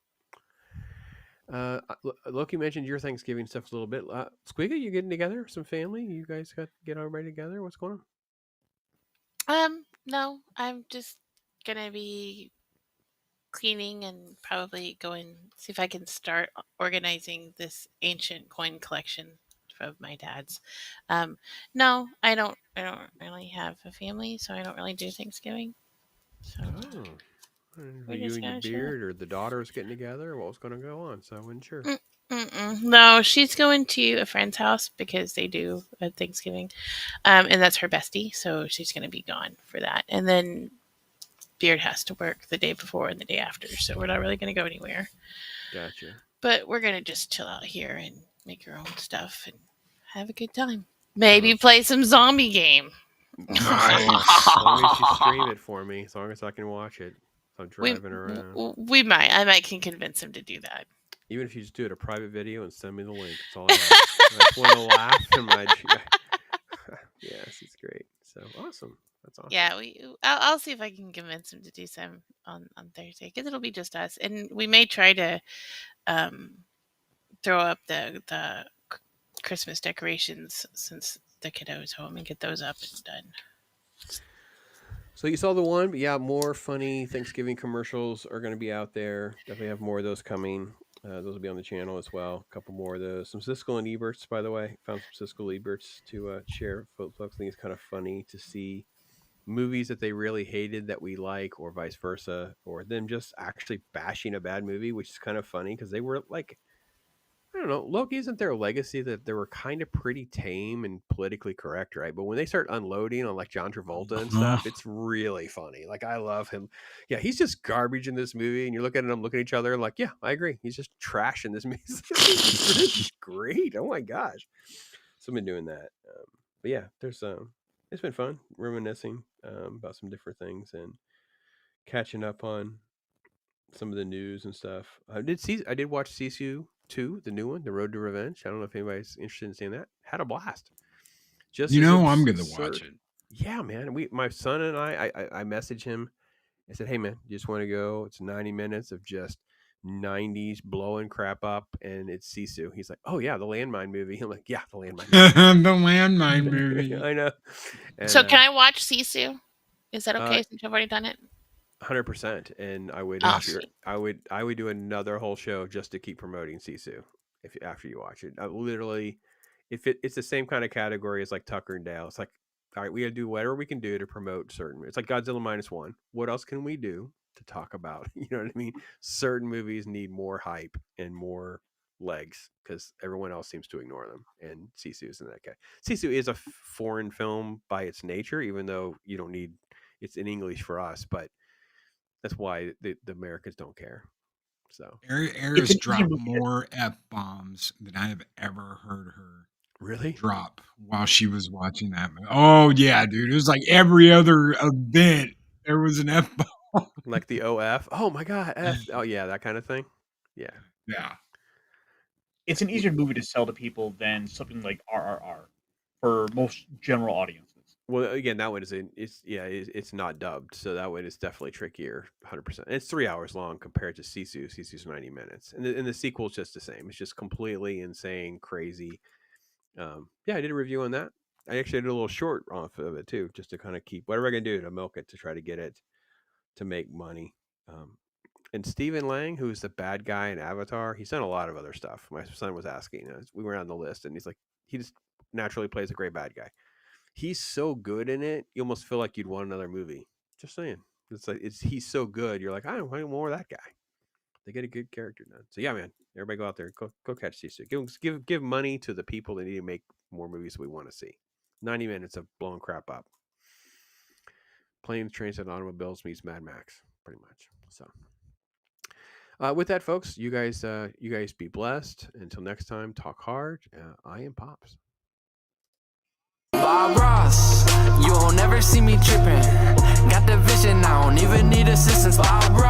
Loki mentioned your Thanksgiving stuff a little bit. SQUEEKA, you getting together? Some family? You guys get everybody together? What's going on? No, I'm just gonna be cleaning and probably see if I can start organizing this ancient coin collection of my dad's. No, I don't really have a family, so I don't really do Thanksgiving. So Were you and your beard or the daughters getting together? What was going to go on? So I wasn't sure. No, she's going to a friend's house because they do a Thanksgiving, and that's her bestie, so she's going to be gone for that. And then Beard has to work the day before and the day after, so we're not really going to go anywhere. Gotcha. But we're going to just chill out here and make our own stuff and have a good time. Maybe play some zombie game. Nice. As long as you stream it for me, as long as I can watch it. So I'm driving around. We might. I can convince him to do that. Even if you just do it a private video and send me the link, that's all I have. I just want to laugh and yes, it's great. So awesome. That's awesome. Yeah, I'll see if I can convince him to do some on Thursday because it'll be just us, and we may try to throw up the Christmas decorations since the kiddo's home and get those up and done. So you saw the one, but yeah, more funny Thanksgiving commercials are going to be out there. Definitely have more of those coming. Those will be on the channel as well. A couple more of those. Some Siskel and Eberts, by the way. Found some Siskel Eberts to share. Folks think it's kind of funny to see movies that they really hated that we like, or vice versa, or them just actually bashing a bad movie, which is kind of funny because they were like, I don't know. Loki, isn't their legacy that they were kind of pretty tame and politically correct, right? But when they start unloading on like John Travolta and stuff, it's really funny. Like, I love him. Yeah, he's just garbage in this movie, and you're looking at them, looking at each other, and like, yeah, I agree. He's just trash in this movie. This is great. Oh my gosh. So I've been doing that. But yeah, there's it's been fun reminiscing about some different things and catching up on some of the news and stuff. I did watch Sisu 2, the new one, The Road to Revenge. I don't know if anybody's interested in seeing that. Had a blast. Just I'm gonna watch it. Yeah, man. My son and I messaged him. I said, hey man, you just want to go? It's 90 minutes of just 90s blowing crap up, and it's Sisu. He's like, oh yeah, the landmine movie. I'm like, yeah, the landmine movie. The landmine movie. I know. And, so can I watch Sisu? Is that okay since I've already done it? 100%, and I would I would do another whole show just to keep promoting Sisu after you watch it. Literally, it's the same kind of category as like Tucker and Dale. It's like, all right, we got to do whatever we can do to promote certain. It's like Godzilla -1. What else can we do to talk about? You know what I mean? Certain movies need more hype and more legs because everyone else seems to ignore them, and Sisu is in that guy. Sisu is a foreign film by its nature, even though you don't need it's in English for us, but that's why the Americans don't care. So Eris dropped more F-bombs than I have ever heard her really drop while she was watching that movie. Oh yeah, dude. It was like every other event there was an F-bomb. Like the OF. Oh my god, F. Oh yeah, that kind of thing. Yeah. Yeah. It's an easier movie to sell to people than something like RRR for most general audiences. Well, again, that one it's not dubbed, so that one is definitely trickier, 100%. It's 3 hours long compared to Sisu. Sisu's 90 minutes, and the sequel's just the same. It's just completely insane, crazy. Yeah, I did a review on that. I actually did a little short off of it too, just to kind of keep whatever I can do to milk it to try to get it to make money. And Stephen Lang, who's the bad guy in Avatar, he's done a lot of other stuff. My son was asking. We were on the list, and he's like, he just naturally plays a great bad guy. He's so good in it, you almost feel like you'd want another movie. Just saying. It's like he's so good. You're like, I want more of that guy. They get a good character done. So yeah, man, everybody go out there, go catch Sisu. Give money to the people that need to make more movies we want to see. 90 minutes of blowing crap up. Planes, Trains, and Automobiles meets Mad Max, pretty much. So with that, folks, you guys be blessed. Until next time, talk hard. I am Pops. Bob Ross, you'll never see me tripping. Got the vision, I don't even need assistance. Bob Ross.